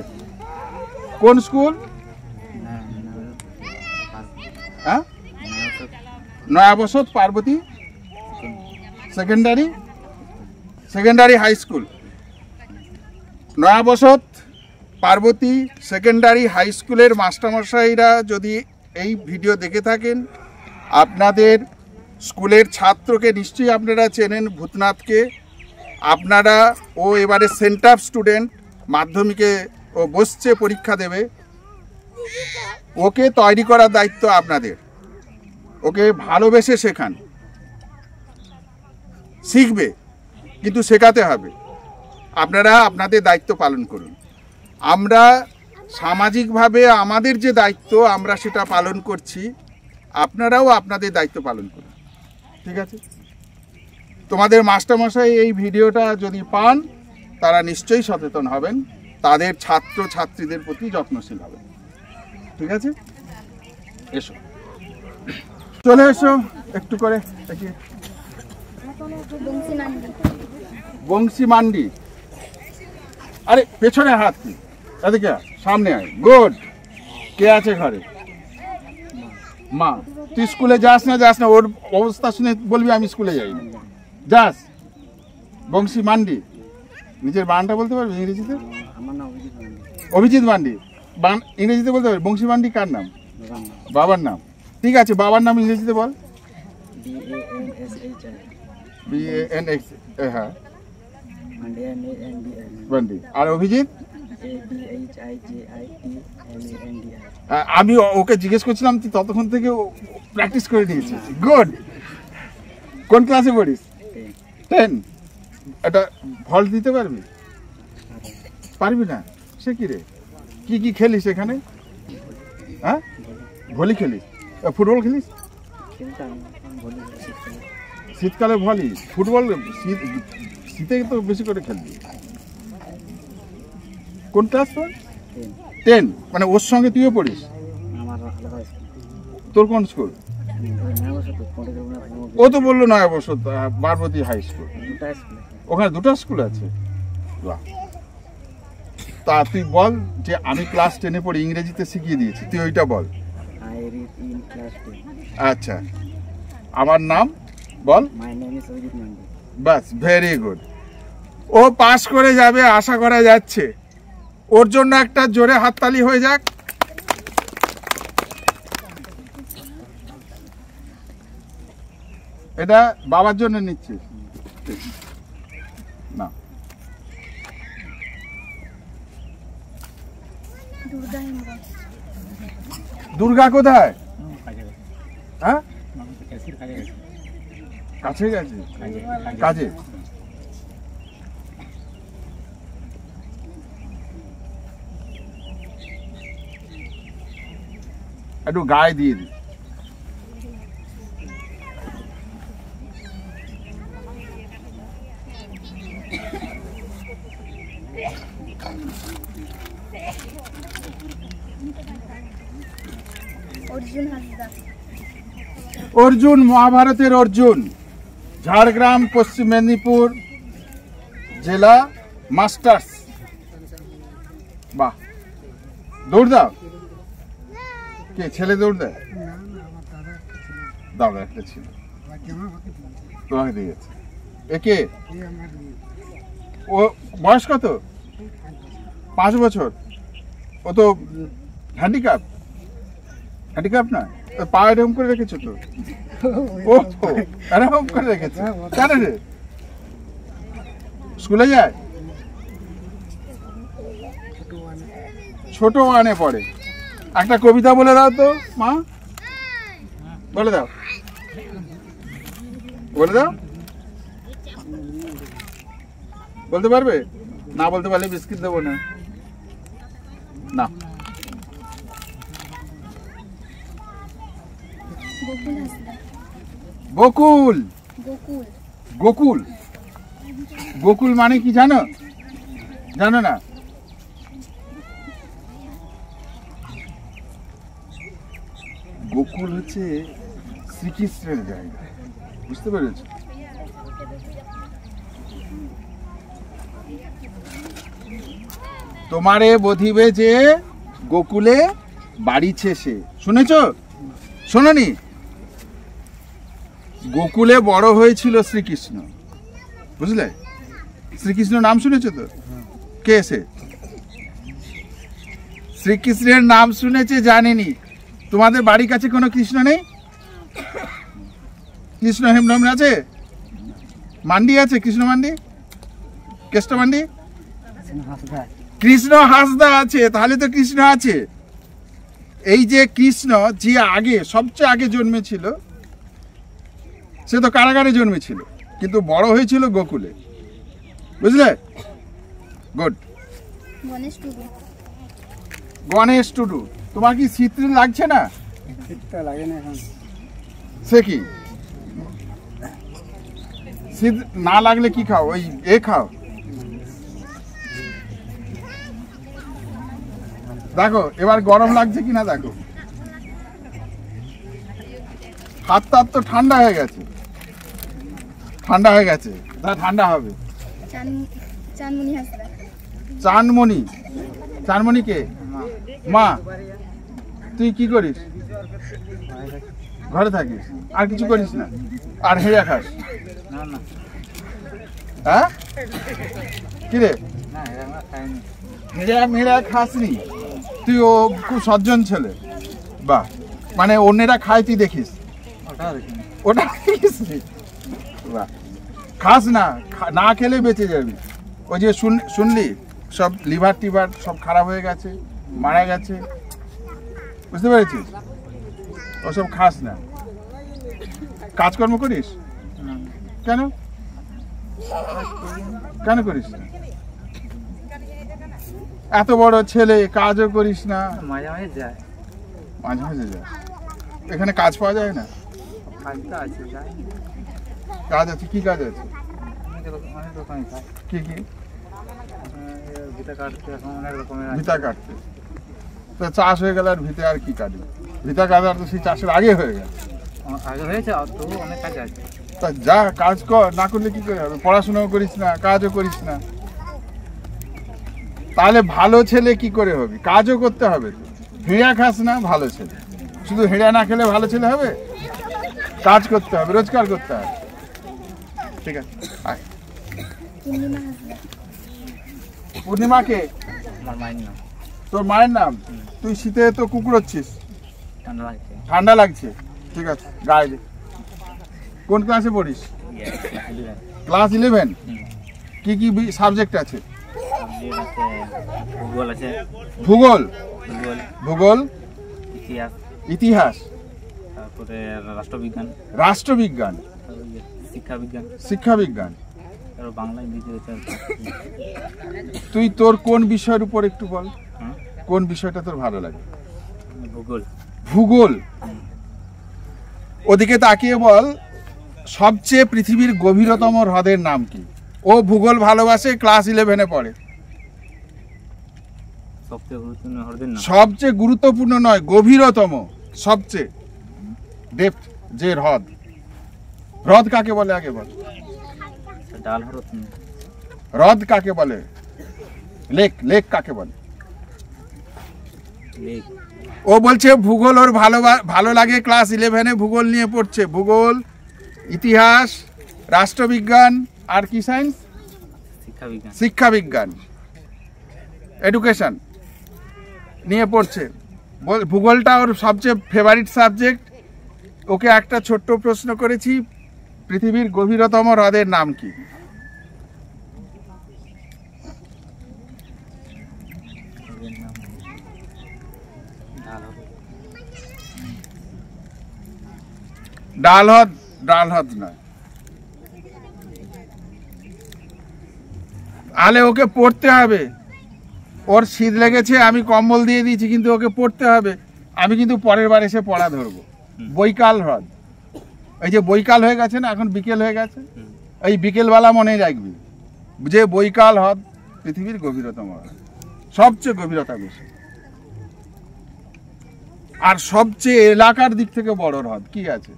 Speaker 2: কোন স্কুল? হ্যাঁ, Nayabasat Parbati secondary high school. Nayabasat Parbati secondary high স্কুলের মাস্টারমশাইরা যদি এই ভিডিও দেখে থাকেন, আপনাদের স্কুলের ছাত্রকে নিশ্চয়ই আপনারা চেনেন, ভূতনাথকে। আপনারা, ও এবারে সেন্টার স্টুডেন্ট, মাধ্যমিকে ও বসছে, পরীক্ষা দেবে। ওকে তৈরি করার দায়িত্ব আপনাদের। ওকে ভালোবেসে শেখান, শিখবে, কিন্তু শেখাতে হবে। আপনারা আপনাদের দায়িত্ব পালন করুন। আমরা সামাজিকভাবে আমাদের যে দায়িত্ব, আমরা সেটা পালন করছি, আপনারাও আপনাদের দায়িত্ব পালন করুন। ঠিক আছে? তোমাদের মাস্টারমশাই এই ভিডিওটা যদি পান, তারা নিশ্চয়ই সচেতন হবেন, তাদের ছাত্র ছাত্রীদের প্রতি যত্নশীল হবেন। ঠিক আছে, এসো, চলে এসো একটু করে দেখি। বংশী মান্ডি, আরে পেছনে হাত কি, এদিকে সামনে আয়। গুড। কে আছে ঘরে? মা। তুই স্কুলে যাস না? ওর অবস্থা শুনে বলবি আমি স্কুলে যাই না। যাস? বংশী মান্ডি, নিজের বানানটা বলতে পারবি ইংরেজিতে? অভিজিৎ মান্ডি। ইংরেজিতে বলতে পারবি? বংশী মান্ডি কার নাম? বাবার নাম। ঠিক আছে, বাবার নাম ইংরেজিতে বল। BANX, হ্যাঁ, মান্ডি। আর অভিজিৎ? আমি ওকে জিজ্ঞেস করছিলাম, তুই ততক্ষণ থেকে প্র্যাকটিস করে নিয়েছিস। গুড। কোন ক্লাসে পড়িস? 10। এটা ভল্ট দিতে পারবি? পারবি না? সে কি রে, কি খেলিস এখানে? হ্যাঁ, ভলি খেলিস? ফুটবল খেলিস? শীতকালে ভলি, ফুটবল শীতে তো বেশি করে খেলবি। কোন ক্লাস তোর? 10। মানে ওর সঙ্গে তুইও পড়িস? তোর কোন স্কুল? ও তো বললো 9 বছর, বারবতী হাই স্কুল। ওখানে 2টা স্কুল আছে? বাহ। তা তুই বল যে আমি ক্লাস 10-এ পড়ি, ইংরেজিতে শিখিয়ে দিয়েছি, তুই ওইটা বল। আচ্ছা, আমার নাম বল। বাস, ভেরি গুড। ও পাস করে যাবে আশা করা যাচ্ছে। ওর জন্য একটা জোরে হাততালি হয়ে যাক। এটা বাবার জন্য নিচ্ছিস না? দুর্গা কোথায়? হ্যাঁ, কাছে গেছে কাজে। একটু গায়ে দিয়ে দি। অর্জুন, মহাভারতের অর্জুন, ঝাড়গ্রাম, পশ্চিম মেদিনীপুর জেলা, মাস্টার্স। বাহ, দৌড় দাও। কে ছেলে দৌড় দেয়? দাদা একটা ছিল, তোমাকে দিয়েছে। একে ও বয়স কত? 5 বছর। ও তো হ্যান্ডিক্যাপ না? পা এরকম করে রেখেছো তো? ও এরকম করে রেখেছে কেন রে? স্কুলে যায়? ছোট 1-এ পড়ে। একটা কবিতা বলে দাও তো মা, বলে দাও, বলে দাও। বলতে পারবে? না বলতে পারলে বিস্কিট দেবো না। না, বকুল। গোকুল, গোকুল মানে কি জানো? জানো না? গোকুল হচ্ছে শ্রীকৃষ্ণের জায়গা, বুঝতে পেরেছ? তোমারে বধিবে যে গোকুলে বাড়িছে সে, শুনেছ? শোনোনি? গোকুলে বড় হয়েছিল শ্রীকৃষ্ণ, বুঝলে? শ্রীকৃষ্ণ নাম শুনেছো তো? কে সে? শ্রীকৃষ্ণের নাম শুনেছে, জানেনি। তোমাদের বাড়ির কাছে কোনো কৃষ্ণ নেই? কৃষ্ণ হেমব্রম আছে? মান্ডি আছে? কৃষ্ণ মান্ডি, কেষ্ট মান্ডি, কৃষ্ণ হাসদা আছে। তাহলে তো কৃষ্ণ আছে। এই যে কৃষ্ণ, যে আগে সবচেয়ে আগে জন্মেছিল, সে তো কারাগারে জন্মেছিল, কিন্তু বড় হয়েছিল গোকুলে, বুঝলে? গুড। গণেশ টুডু। তোমার কি শীত লাগছে না?
Speaker 4: লাগে না এখন।
Speaker 2: সে কি শীত না লাগলে কি খাও? ওই খাও। দেখো এবার গরম লাগছে কিনা দেখো, হাত টাত তো ঠান্ডা হয়ে গেছে, ঠান্ডা হয়ে গেছে, তা ঠান্ডা হবে।
Speaker 1: চানমনি হাসদা।
Speaker 2: চানমনি, চানমনি কে? মা। তুই কি করিস? ঘরে থাকিস, আর কিছু করিস না? আর হেয়া খাস? হ্যাঁ কিরে হেয়া মেরা খাসনি তুই? ও খুব সজ্জন ছেলে, বাহ। মানে অন্যেরা খায় তুই দেখিস, ওটা দেখিস নি? বাহ, খাস না, না খেলে বেঁচে যাবি। ওই যে শুনলি সব লিভার টিভার সব খারাপ হয়ে গেছে, মারা গেছে, বুঝতে পেরেছিস? ওসব খাস না। কাজকর্ম করিস? কেন কেন করিস না? এত বড় ছেলে, কাজও করিস না?
Speaker 4: মাঝে মাঝে যায়।
Speaker 2: মাঝে মাঝে যায়। এখানে কাজ পাওয়া যায় না?
Speaker 4: কাজ তো আছে, যায়।
Speaker 2: কাজ আছে, কি কাজ আছে?
Speaker 4: অনেক রকমের কাজ।
Speaker 2: কি কি?
Speaker 4: ভিটা কাটতে, এখন অনেক রকমের
Speaker 2: ভিটা কাটতে। তো চাষ হয়ে গেলে আর ভিতে আর কি কাটবে? ভিটা কাটার তো সেই চাষের আগে হয়ে গেছে।
Speaker 4: আগে হয়েছে, তো অনেক কাজ আছে।
Speaker 2: তা যা, কাজ কর, না করলে কি করে হবে? পড়াশোনাও করিস না, কাজও করিস না, তাহলে ভালো ছেলে কি করে হবে? কাজও করতে হবে। হেঁড়া খাস না, ভালো ছেলে। শুধু হেঁড়া না খেলে ভালো ছেলে হবে? কাজ করতে হবে, রোজগার করতে হবে। ঠিক আছে, আয়।
Speaker 1: পূর্ণিমা হাসদা।
Speaker 2: পূর্ণিমাকে?
Speaker 4: আমার মায়ের নাম।
Speaker 2: তোর মায়ের নাম? তুই শীতে তো কুকুরচ্ছিস,
Speaker 4: ঠান্ডা লাগছে।
Speaker 2: ঠান্ডা লাগছে, ঠিক আছে গায়ে দে। কোন ক্লাসে পড়িস? ক্লাস 11। কি কি সাবজেক্ট আছে?
Speaker 4: ভূগোল আছে।
Speaker 2: ভূগোল?
Speaker 4: ভূগোল,
Speaker 2: ভূগোল,
Speaker 4: ইতিহাস,
Speaker 2: ইতিহাস,
Speaker 4: তারপরে রাষ্ট্রবিজ্ঞান,
Speaker 2: রাষ্ট্রবিজ্ঞান,
Speaker 4: শিক্ষাবিজ্ঞান,
Speaker 2: শিক্ষাবিজ্ঞান।
Speaker 4: তারপর বাংলা, ইংরেজি আছে।
Speaker 2: তুই তোর কোন বিষয়ের উপর একটু বল,
Speaker 4: হুম?
Speaker 2: কোন বিষয়টা তোর ভালো লাগে?
Speaker 4: ভূগোল।
Speaker 2: ভূগোল। ওদিকে তাকিয়ে বল, সবচেয়ে পৃথিবীর গভীরতম হ্রদের নাম কি? ও ভূগোল ভালোবাসে, ক্লাস 11-এ পড়ে।
Speaker 4: সবচেয়ে গুরুত্বপূর্ণ হ্রদের নাম?
Speaker 2: সবচেয়ে গুরুত্বপূর্ণ নয়, গভীরতম, সবচেয়ে ডেপথ যে হ্রদ। হ্রদ কাকে বলে আগে বল?
Speaker 4: ডাল হ্রদ।
Speaker 2: হ্রদ কাকে বলে? লেক, লেক কাকে বলে?
Speaker 4: লেক।
Speaker 2: ও বলছে ভূগোল ওর ভালো লাগে, ক্লাস 11-এ ভূগোল নিয়ে পড়ছে। ভূগোল, ইতিহাস, রাষ্ট্রবিজ্ঞান, আর কি সায়েন্স?
Speaker 4: শিক্ষাবিজ্ঞান।
Speaker 2: শিক্ষাবিজ্ঞান, এডুকেশন নিয়ে পড়ছে। ভূগোলটা ওর সবচেয়ে ফেভারিট সাবজেক্ট। ওকে একটা ছোট্ট প্রশ্ন করেছি, পৃথিবীর গভীরতম হ্রদের নাম কি? ডাল হ্রদ? ডাল হ্রদ নয়। আলে ওকে পড়তে হবে। ওর শীত লেগেছে, আমি কম্বল দিয়ে দিয়েছি, কিন্তু ওকে পড়তে হবে। আমি কিন্তু পরের বার এসে পড়া ধরবো। বৈকাল হ্রদ, এই যে বৈকাল হয়ে গেছে না, এখন বিকেল হয়ে গেছে, এই বিকেলবেলা মনে রাখবি যে বৈকাল হ্রদ পৃথিবীর গভীরতম হ্রদ, সবচেয়ে গভীরতা বেশি, আর সবচেয়ে এলাকার দিক থেকে বড় হ্রদ কি আছে?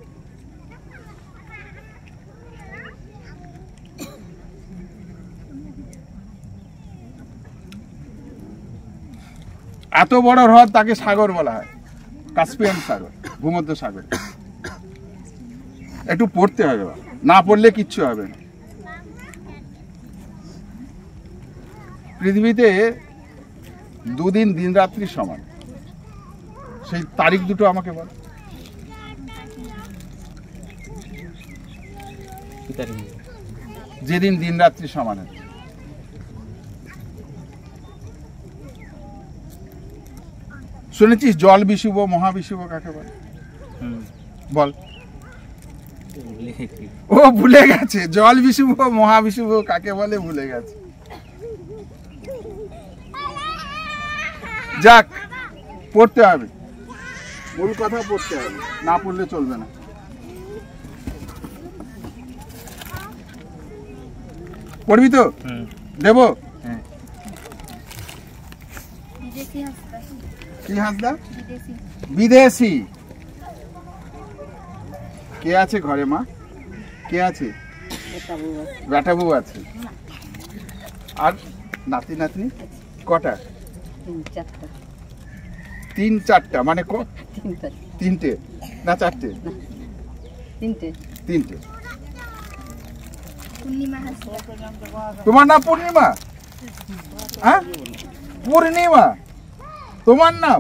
Speaker 2: এত বড় হ্রদ, তাকে সাগর বলা হয়, কাস্পিয়ান সাগর, ভূমধ্য সাগর। একটু পড়তে হবে, না পড়লে কিচ্ছু হবে না। পৃথিবীতে দুদিন দিন রাত্রি সমান, সেই তারিখ দুটো আমাকে বল। যেদিন দিন রাত্রি সমান আছে। শুনেছিস জল বিষুব, মহাবিষুব কাকে বলে? বল। ও ভুলে গেছে, জল বিষুব মহাবিষুব কাকে বলে ভুলে গেছে। যাক, পড়তে হবে, মূল কথা পড়তে হবে, না পড়লে চলবে না। পড়বি তো? দেবো?
Speaker 1: বিদেশি হাসদা।
Speaker 2: কি হাসদা? বিদেশি। কে আছে ঘরে মা? কে আছে? বেটা বউ আছে। আর নাতি নাতনি কটা? 3-4টা মানে তিনটে না চারটে? তিনটে।
Speaker 1: পূর্ণিমা হাসদা।
Speaker 2: তোমার নাম পূর্ণিমা? হ্যাঁ, পূর্ণিমা তোমার নাম?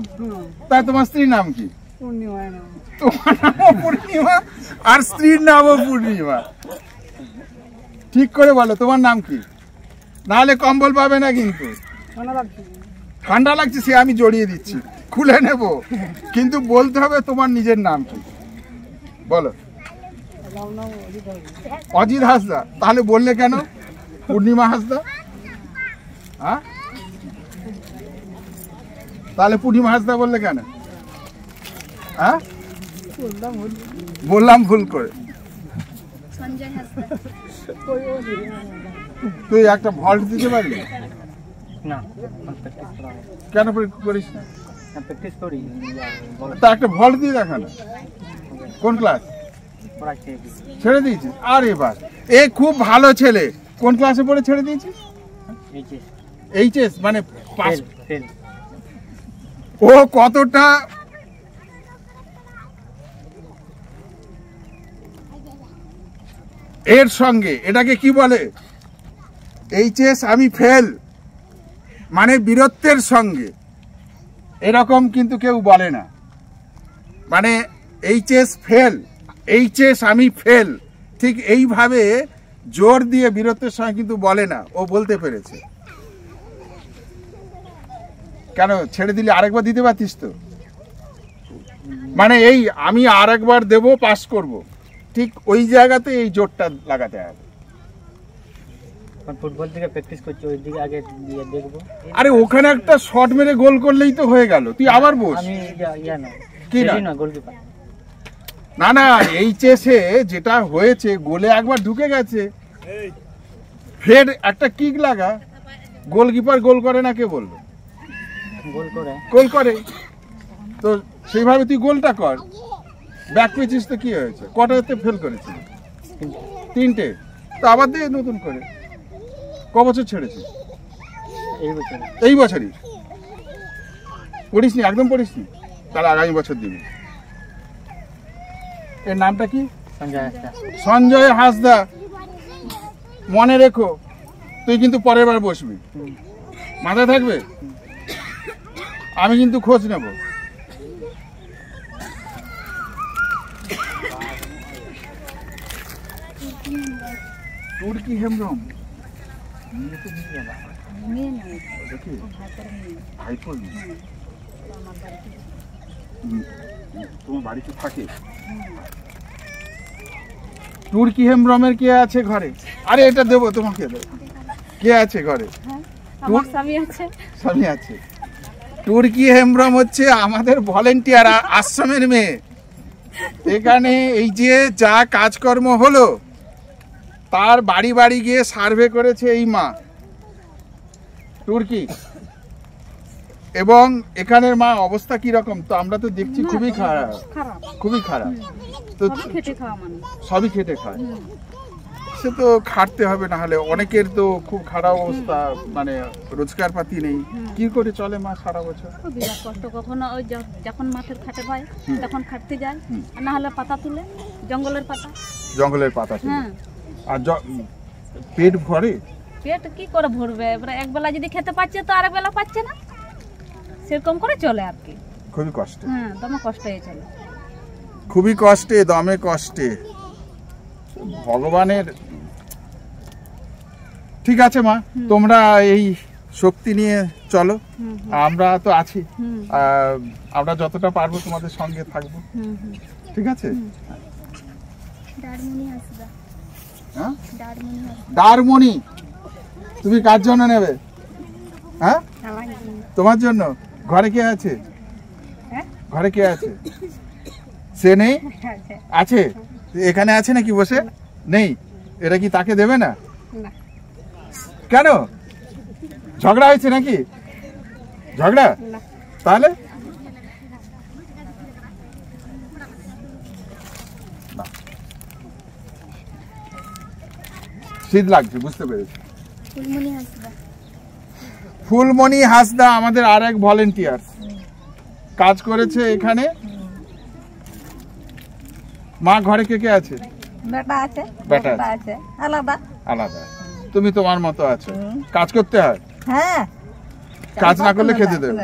Speaker 2: তাই তোমার স্ত্রীর নাম কি? তোমার নামও পূর্ণিমা আর স্ত্রীর নামও পূর্ণিমা। ঠিক করে বলো তোমার নাম কি, নাহলে কম্বল পাবে না কিন্তু। ঠান্ডা লাগছে সে আমি জড়িয়ে দিচ্ছি, খুলে নেব, কিন্তু বলতে হবে তোমার নিজের নাম কি। বলো। অজিত হাসদা। তাহলে বললে কেন পূর্ণিমা হাসদা? হ্যাঁ, তাহলে পূর্ণিমা হাসদা বললে কেন? হ্যাঁ, বললাম ভুল করে।
Speaker 1: সঞ্জয় হাসদা।
Speaker 2: তুই একটা ভল্ট দিতে পারবি
Speaker 4: না?
Speaker 2: কেন করিস না?
Speaker 4: প্র্যাকটিস করি।
Speaker 2: তা একটা ভল্ট দিয়ে দেখা না। কোন ক্লাস? ছেড়ে দিয়েছিস? আর এবার এ খুব ভালো ছেলে। কোন ক্লাসে পড়ে ছেড়ে দিয়েছিস? এইচএস মানে পাস। ও কতটা এর সঙ্গে এটাকে কি বলে? এইচএস আমি ফেল মানে বীরত্বের সঙ্গে, এরকম কিন্তু কেউ বলে না। মানে এইচএস ফেল, এইচএস আমি ফেল, ঠিক এইভাবে জোর দিয়ে বীরত্বের সঙ্গে কিন্তু বলে না। ও বলতে পেরেছে। কেন ছেড়ে দিলে আরেকবার দিতে পারতিস তো? মানে এই আমি আরেকবার দেব, পাস করব, ঠিক ওই জায়গাতে এই জোরটা লাগাতে হবে।
Speaker 4: ফুটবল থেকে প্র্যাকটিস করছি, ওই দিকে আগে দিয়ে দেখবো।
Speaker 2: আরে ওখানে একটা শট মেরে গোল করলেই তো হয়ে গেল, তুই আবার বস।
Speaker 4: আমি না
Speaker 2: কি
Speaker 4: না গোলকিপার
Speaker 2: না না, এইচএসে যেটা হয়েছে গোলে একবার ঢুকে গেছে, ফের একটা কিক লাগা, গোলকিপার গোল করে না কে বললো? গোল করে তো সেইভাবে তুই গোলটা কর। ব্যাক পেয়েছিস তো কি হয়েছে? কটাতে ফেল করেছিস? 3টে। তো আবার দিয়ে নতুন করে। ক বছর ছেড়েছিস? এই বছরই পড়িসনি? একদম পড়িসনি? তাহলে আগামী বছর দিবি। এর নামটা কি? সঞ্জয় হাসদা। মনে রেখো, তুই কিন্তু পরের বার বসবি, মাথায় থাকবে। আমি কিন্তু খোঁজ নেব। তুর্কি হেমব্রম তোমার বাড়িতে থাকে? তুর্কি হেমব্রমের কে আছে ঘরে? আরে এটা দেবো তোমাকে, কে আছে ঘরে?
Speaker 3: আমার স্বামী আছে।
Speaker 2: স্বামী আছে। তুর্কি হেমব্রম হচ্ছে আমাদের ভলেন্টিয়ার আশ্রমের মেয়ে। এখানে এই যে যা কাজকর্ম হলো তার বাড়ি বাড়ি গিয়ে সার্ভে করেছে এই মা তুর্কি। এবং এখানের মা অবস্থা কি রকম তো আমরা তো দেখছি, খুবই খারাপ, খুবই খারাপ। তো সবই খেটে খায়, সে তো খাটতে হবে, না হলে অনেকের তো খুব খারাপ অবস্থা, মানে রোজগার পাতি নেই, কি করে চলে মা সারা বছর?
Speaker 3: বিরাট কষ্ট। কখনো ওই যখন মাঠের খাটে হয় তখন খাটতে যায়, আর না হলে পাতা তুলে, জঙ্গলের পাতা।
Speaker 2: জঙ্গলের পাতা তুলে। আর পেট ভরে?
Speaker 3: পেট কি করে ভরবে? এবার একবেলা যদি খেতে পাচ্ছে তো আরেক বেলা পাচ্ছে না, সেরকম করে চলে আর কি।
Speaker 2: খুবই কষ্টে।
Speaker 3: হ্যাঁ, দমে কষ্ট হয়ে চলে,
Speaker 2: খুবই কষ্টে, দমে কষ্টে। ভগবানের। ঠিক আছে মা, তোমরা এই শক্তি নিয়ে চলো, আমরা তো আছি, আমরা যতটা পারবো তোমাদের সঙ্গে থাকবো। ঠিক আছে? হ্যাঁ, দারমণি তুমি কার জন্য নেবে? হ্যাঁ, তোমার জন্য। ঘরে কে আছে? ঘরে কে আছে? সে নেই? আছে। এখানে আছে নাকি বসে? নেই। এটা কি তাকে দেবে না? কেন? ঝগড়া হয়েছে নাকি? ঝগড়া? তাহলে শীত লাগছে, বুঝতে পেরেছি।
Speaker 1: ফুলমণি হাসদা।
Speaker 2: ফুলমণি হাসদা আমাদের আর এক ভলেন্টিয়ার, কাজ করেছে এখানে। মা ঘরে কে কে আছে?
Speaker 3: বেটা আছে,
Speaker 2: বেটা
Speaker 3: আছে আলাদা
Speaker 2: আলাদা। তুমি তোমার মতো আছো, কাজ করতে হয়।
Speaker 3: হ্যাঁ,
Speaker 2: কাজ না করলে খেতে দেবে।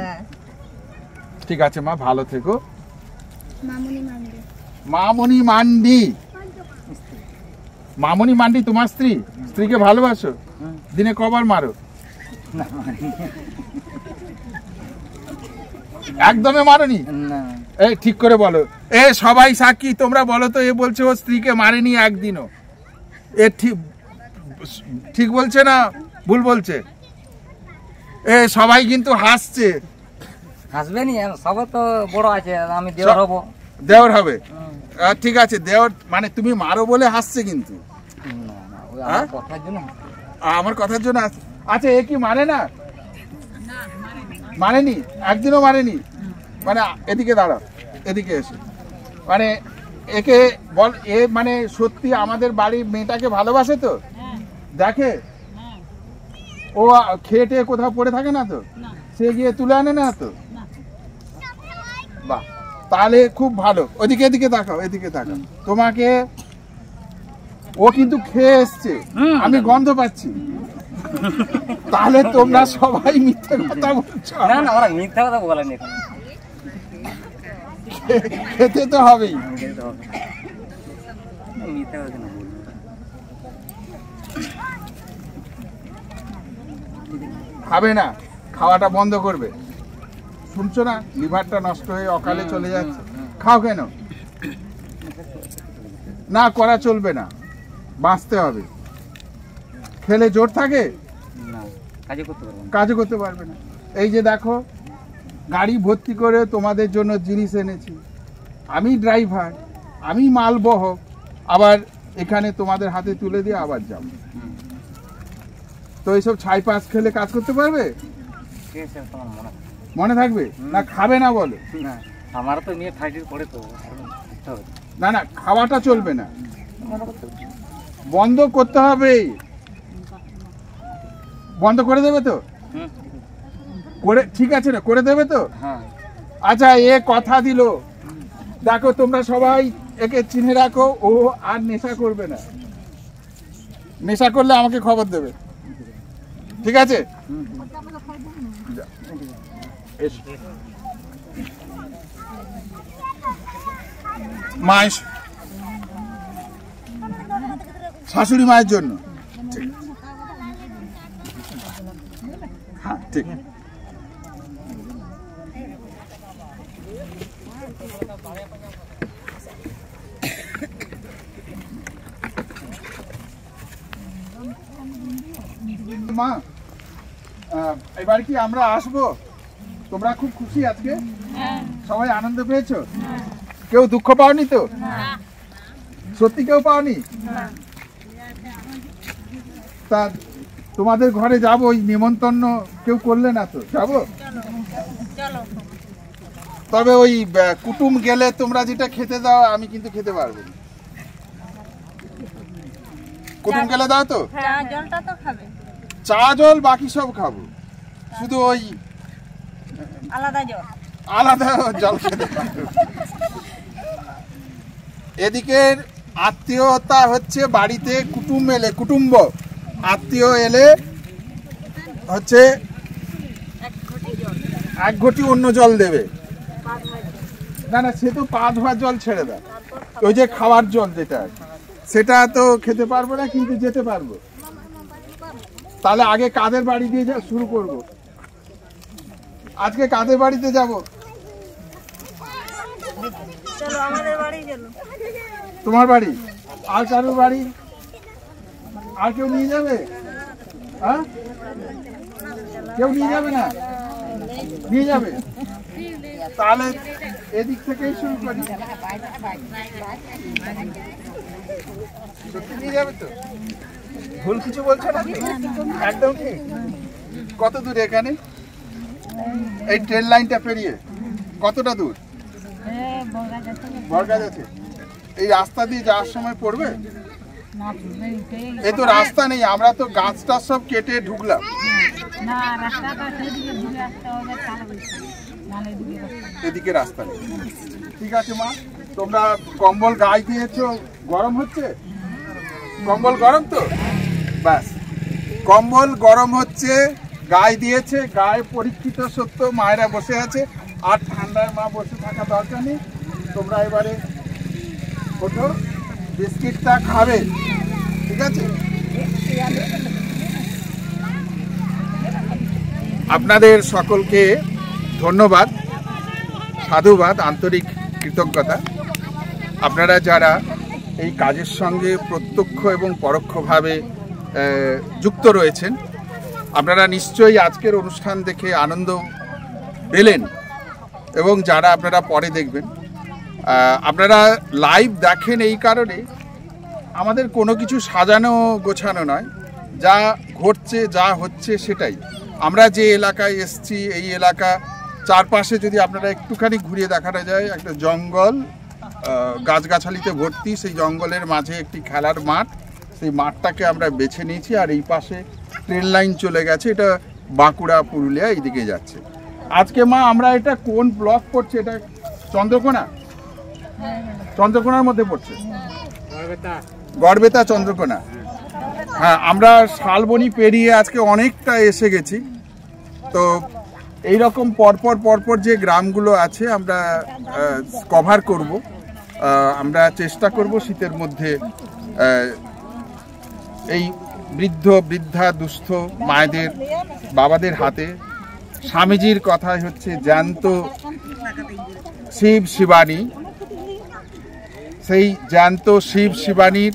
Speaker 2: ঠিক আছে মা, ভালো থেকো।
Speaker 1: মামুনি মান্ডি।
Speaker 2: মামনি মান্ডি। মামনি মান্ডি তোমার স্ত্রী? স্ত্রীকে ভালোবাসো? দিনে কবার মারো? একদমই মারোনি? এই ঠিক করে বলো। এ সবাই সাক্ষী, তোমরা বলো তো। এ বলছে ও স্ত্রীকে মারেনি একদিনও। এ ঠিক বলছে না ভুল বলছে? এ সবাই কিন্তু হাসছে।
Speaker 5: হাসবে নি, সবাই তো বড় আছে, আমি দেওয়ার হবো।
Speaker 2: দেওর হবে? ঠিক আছে, দেওর মানে তুমি মারো বলে হাসছে কিন্তু। আমার কথার জন্য। আচ্ছা, এ কি মানে না? মানেনি একদিনও? মানেনি মানে? এদিকে দাঁড়াও, এদিকে এসে মানে একে বল। এ মানে সত্যি আমাদের বাড়ির মেয়েটাকে ভালোবাসে তো? দেখে ও খেটে কোথাও পড়ে থাকে না তো? সে গিয়ে তুলে আনে না তো? বাহ, তাহলে খুব ভালো। ওদিকে এদিকে তাকাও, এদিকে তাকাও। তোমাকে ও কিন্তু খেয়ে এসছে, আমি গন্ধ পাচ্ছি। তাহলে তোমরা সবাই মিথ্যে কথা বলছো।
Speaker 5: না না, ওরা মিথ্যা কথা বলেনি,
Speaker 2: খেতে তো হবেই।
Speaker 5: মিথ্যা কথা না।
Speaker 2: খাবে না, খাওয়াটা বন্ধ করবে। শুনছো না, লিভারটা নষ্ট হয়ে অকালে চলে যাচ্ছে। খাও কেন? না করা চলবে না, বাঁচতে হবে। খেলে জোর থাকে, কাজও করতে পারবে না। এই যে দেখো, গাড়ি ভর্তি করে তোমাদের জন্য জিনিস এনেছি। আমি ড্রাইভার, আমি মালবহক, আবার এখানে তোমাদের হাতে তুলে দিয়ে আবার যাব। তো এইসব ছাই পাশ খেলে কাজ করতে পারবে? মনে থাকবে না? খাবে না বলো?
Speaker 5: আমার তো নিয়ে থার্টির পরে তো
Speaker 2: না না, খাওয়াটা চলবে না, বন্ধ করতে হবে। বন্ধ করে দেবে তো? করে ঠিক আছে না, করে দেবে তো? আচ্ছা, এ কথা দিল। দেখো তোমরা সবাই একে চিনে রাখো, ও আর নেশা করবে না। নেশা করলে আমাকে খবর দেবে, ঠিক আছে? মায়ের শাশুড়ি মায়ের জন্য, হ্যাঁ ঠিক। মা, এবার কি আমরা আসবো? তোমরা খুব খুশি আজকে? সবাই আনন্দ পেয়েছো? কেউ দুঃখ পাওনি তো? সত্যি কেউ পাওনি? তা তোমাদের ঘরে যাবো, ওই নিমন্ত্রণ কেউ করলে না তো? যাবো। তবে ওই কুটুম গেলে তোমরা যেটা খেতে দাও আমি কিন্তু খেতে পারবো না। কুটুম গেলে দাও তো?
Speaker 3: জলটা তো খাবে।
Speaker 2: চা জল বাকি সব খাবো, শুধু ওই আলাদা জল খেতে পারবো। এদিকের আত্মীয়তা হচ্ছে বাড়িতে কুটুম এলে, কুটুম্ব আত্মীয় এলে হচ্ছে এক ঘটি অন্য জল দেবে। না না, সে তো পা ধোয়ার জল ছেড়ে দেয়, ওই যে খাওয়ার জল যেটা, সেটা তো খেতে পারবো না, কিন্তু যেতে পারবো। তাহলে আগে কাদের বাড়ি দিয়ে শুরু করব? আজকে কাদের বাড়িতে যাব?
Speaker 3: চলো আমাদের বাড়ি চলো।
Speaker 2: তোমার বাড়ি? আর কারোর বাড়ি? আর কেউ নিয়ে যাবে? হ্যাঁ, কেউ নিয়ে যাবে না? নিয়ে যাবে? তাহলে এদিক থেকেই শুরু করি। সত্যি নিয়ে যাবে তো? ভুল কিছু বলছো না? একদম ঠিক। কত দূরে এখানে? এই ট্রেন লাইনটা পেরিয়ে কতটা দূর? বর্গা যাচ্ছে। এই রাস্তা দিয়ে যাওয়ার সময় পড়বে? এই তো রাস্তা নেই, আমরা তো গাছ টাছ সব কেটে ঢুকলাম। এদিকে রাস্তা নেই। ঠিক আছে মা, তোমরা কম্বল গায়ে দিয়েছো, গরম হচ্ছে? কম্বল গরম তো? ব্যাস, কম্বল গরম হচ্ছে, গায়ে দিয়েছে, গায়ে পরীক্ষিত সত্য মায়েরা বসে আছে। আর ঠান্ডায় মা বসে থাকা দরকার নেই। তোমরা এবারে ওঠো, বিস্কিটটা খাবে, ঠিক আছে? আপনাদের সকলকে ধন্যবাদ, সাধুবাদ, আন্তরিক কৃতজ্ঞতা। আপনারা যারা এই কাজের সঙ্গে প্রত্যক্ষ এবং পরোক্ষভাবে যুক্ত রয়েছেন, আপনারা নিশ্চয়ই আজকের অনুষ্ঠান দেখে আনন্দ পেলেন এবং যারা আপনারা পরে দেখবেন, আপনারা লাইভ দেখেন এই কারণে আমাদের কোনো কিছু সাজানো গোছানো নয়, যা ঘটছে যা হচ্ছে সেটাই। আমরা যে এলাকায় এসছি, এই এলাকা চারপাশে যদি আপনারা একটুখানি ঘুরিয়ে দেখানো যায়, একটা জঙ্গল, গাছগাছালিতে ভর্তি, সেই জঙ্গলের মাঝে একটি খেলার মাঠ, সেই মাঠটাকে আমরা বেছে নিয়েছি। আর এই পাশে ট্রেন লাইন চলে গেছে, এটা বাঁকুড়া পুরুলিয়া এইদিকে যাচ্ছে। আজকে মা আমরা এটা কোন ব্লক পড়ছে? এটা চন্দ্রকোনা, চন্দ্রকোনার মধ্যে পড়ছে, গড়বেতা চন্দ্রকোনা। হ্যাঁ, আমরা শালবনি পেরিয়ে আজকে অনেকটা এসে গেছি। তো এইরকম পরপর যে গ্রামগুলো আছে আমরা কভার করব। আমরা চেষ্টা করব শীতের মধ্যে এই বৃদ্ধা দুস্থ মায়েদের, বাবাদের হাতে স্বামীজির কথাই হচ্ছে জ্যান্ত শিব শিবানী, সেই জ্যান্ত শিব শিবানীর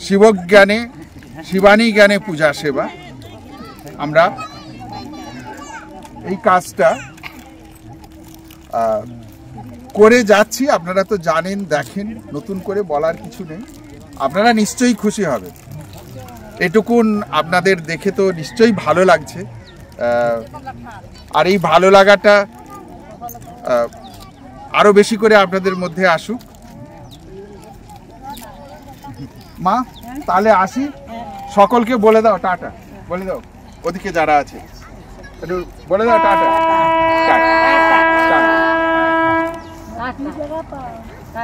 Speaker 2: শিবজ্ঞানে, শিবানী জ্ঞানে পূজা সেবা। আমরা এই কাজটা করে যাচ্ছি। আপনারা তো জানেন, দেখেন, নতুন করে বলার কিছু নেই। আপনারা নিশ্চয়ই খুশি হবে, এটুকুন আপনাদের দেখে তো নিশ্চয়ই ভালো লাগছে। আর এই ভালো লাগাটা আরো বেশি করে আপনাদের মধ্যে আসুক। মা তাহলে আসি, সকলকে বলে দাও টাটা, বলে দাও, ওদিকে যারা আছে একটু বলে দাও টাটা।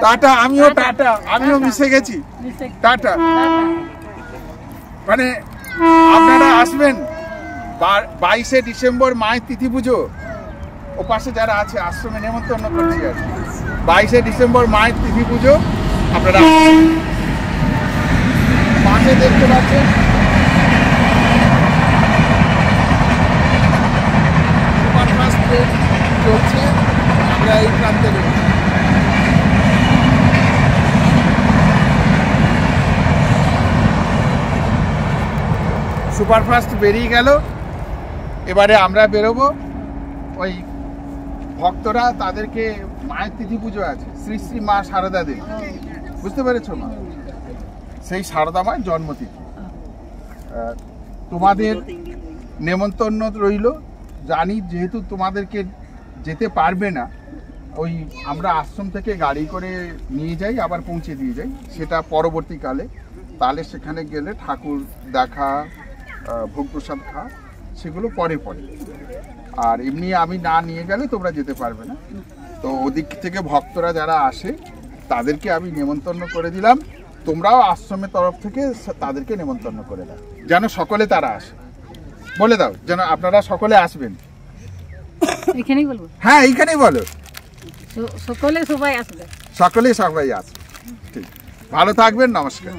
Speaker 2: টাটা, আমিও টাটা, আমিও মিশে গেছি, টাটা। মানে আপনারা আসবেন 22শে ডিসেম্বর মায়ের তিথি পুজো, ও পাশে যারা আছে আশ্রমে নেমন্তন্ন করছি। আর 22শে ডিসেম্বর মায়ের তিথি পুজো আপনারা পাশে দেখতে পাচ্ছেন সুপারফাস্ট ট্রেন চলছে, আমরা এই প্রান্তে রয়েছি। সুপারফাস্ট বেরিয়ে গেল, এবারে আমরা বেরোবো। ওই ভক্তরা, তাদেরকে মায়ের তিথি পুজো আছে, শ্রী শ্রী মা সারদা দেবী, বুঝতে পেরেছো মা? সেই সারদা মায়ের জন্মতিথি। তোমাদের নেমন্তন্ন রইল। জানি যেহেতু তোমাদেরকে যেতে পারবে না, ওই আমরা আশ্রম থেকে গাড়ি করে নিয়ে যাই, আবার পৌঁছে দিয়ে যাই, সেটা পরবর্তীকালে। তাহলে সেখানে গেলে ঠাকুর দেখা, ভোগ প্রসাদ খাওয়া, সেগুলো পরে। আর এমনি আমি না নিয়ে গেলে তোমরা যেতে পারবে না। তো ওদিক থেকে ভক্তরা যারা আসে তাদেরকে আমি নেমন্তন্ন করে দিলাম। তোমরাও আশ্রমের তরফ থেকে তাদেরকে নেমন্তন্ন করে দাও, যেন সকলে তারা আসে। বলে দাও যেন আপনারা সকলে আসবেন।
Speaker 3: এখানেই বলবো?
Speaker 2: হ্যাঁ, এইখানেই বলো,
Speaker 3: সকলে সবাই আসবে,
Speaker 2: সকলে সবাই আসবে। ঠিক, ভালো থাকবেন, নমস্কার।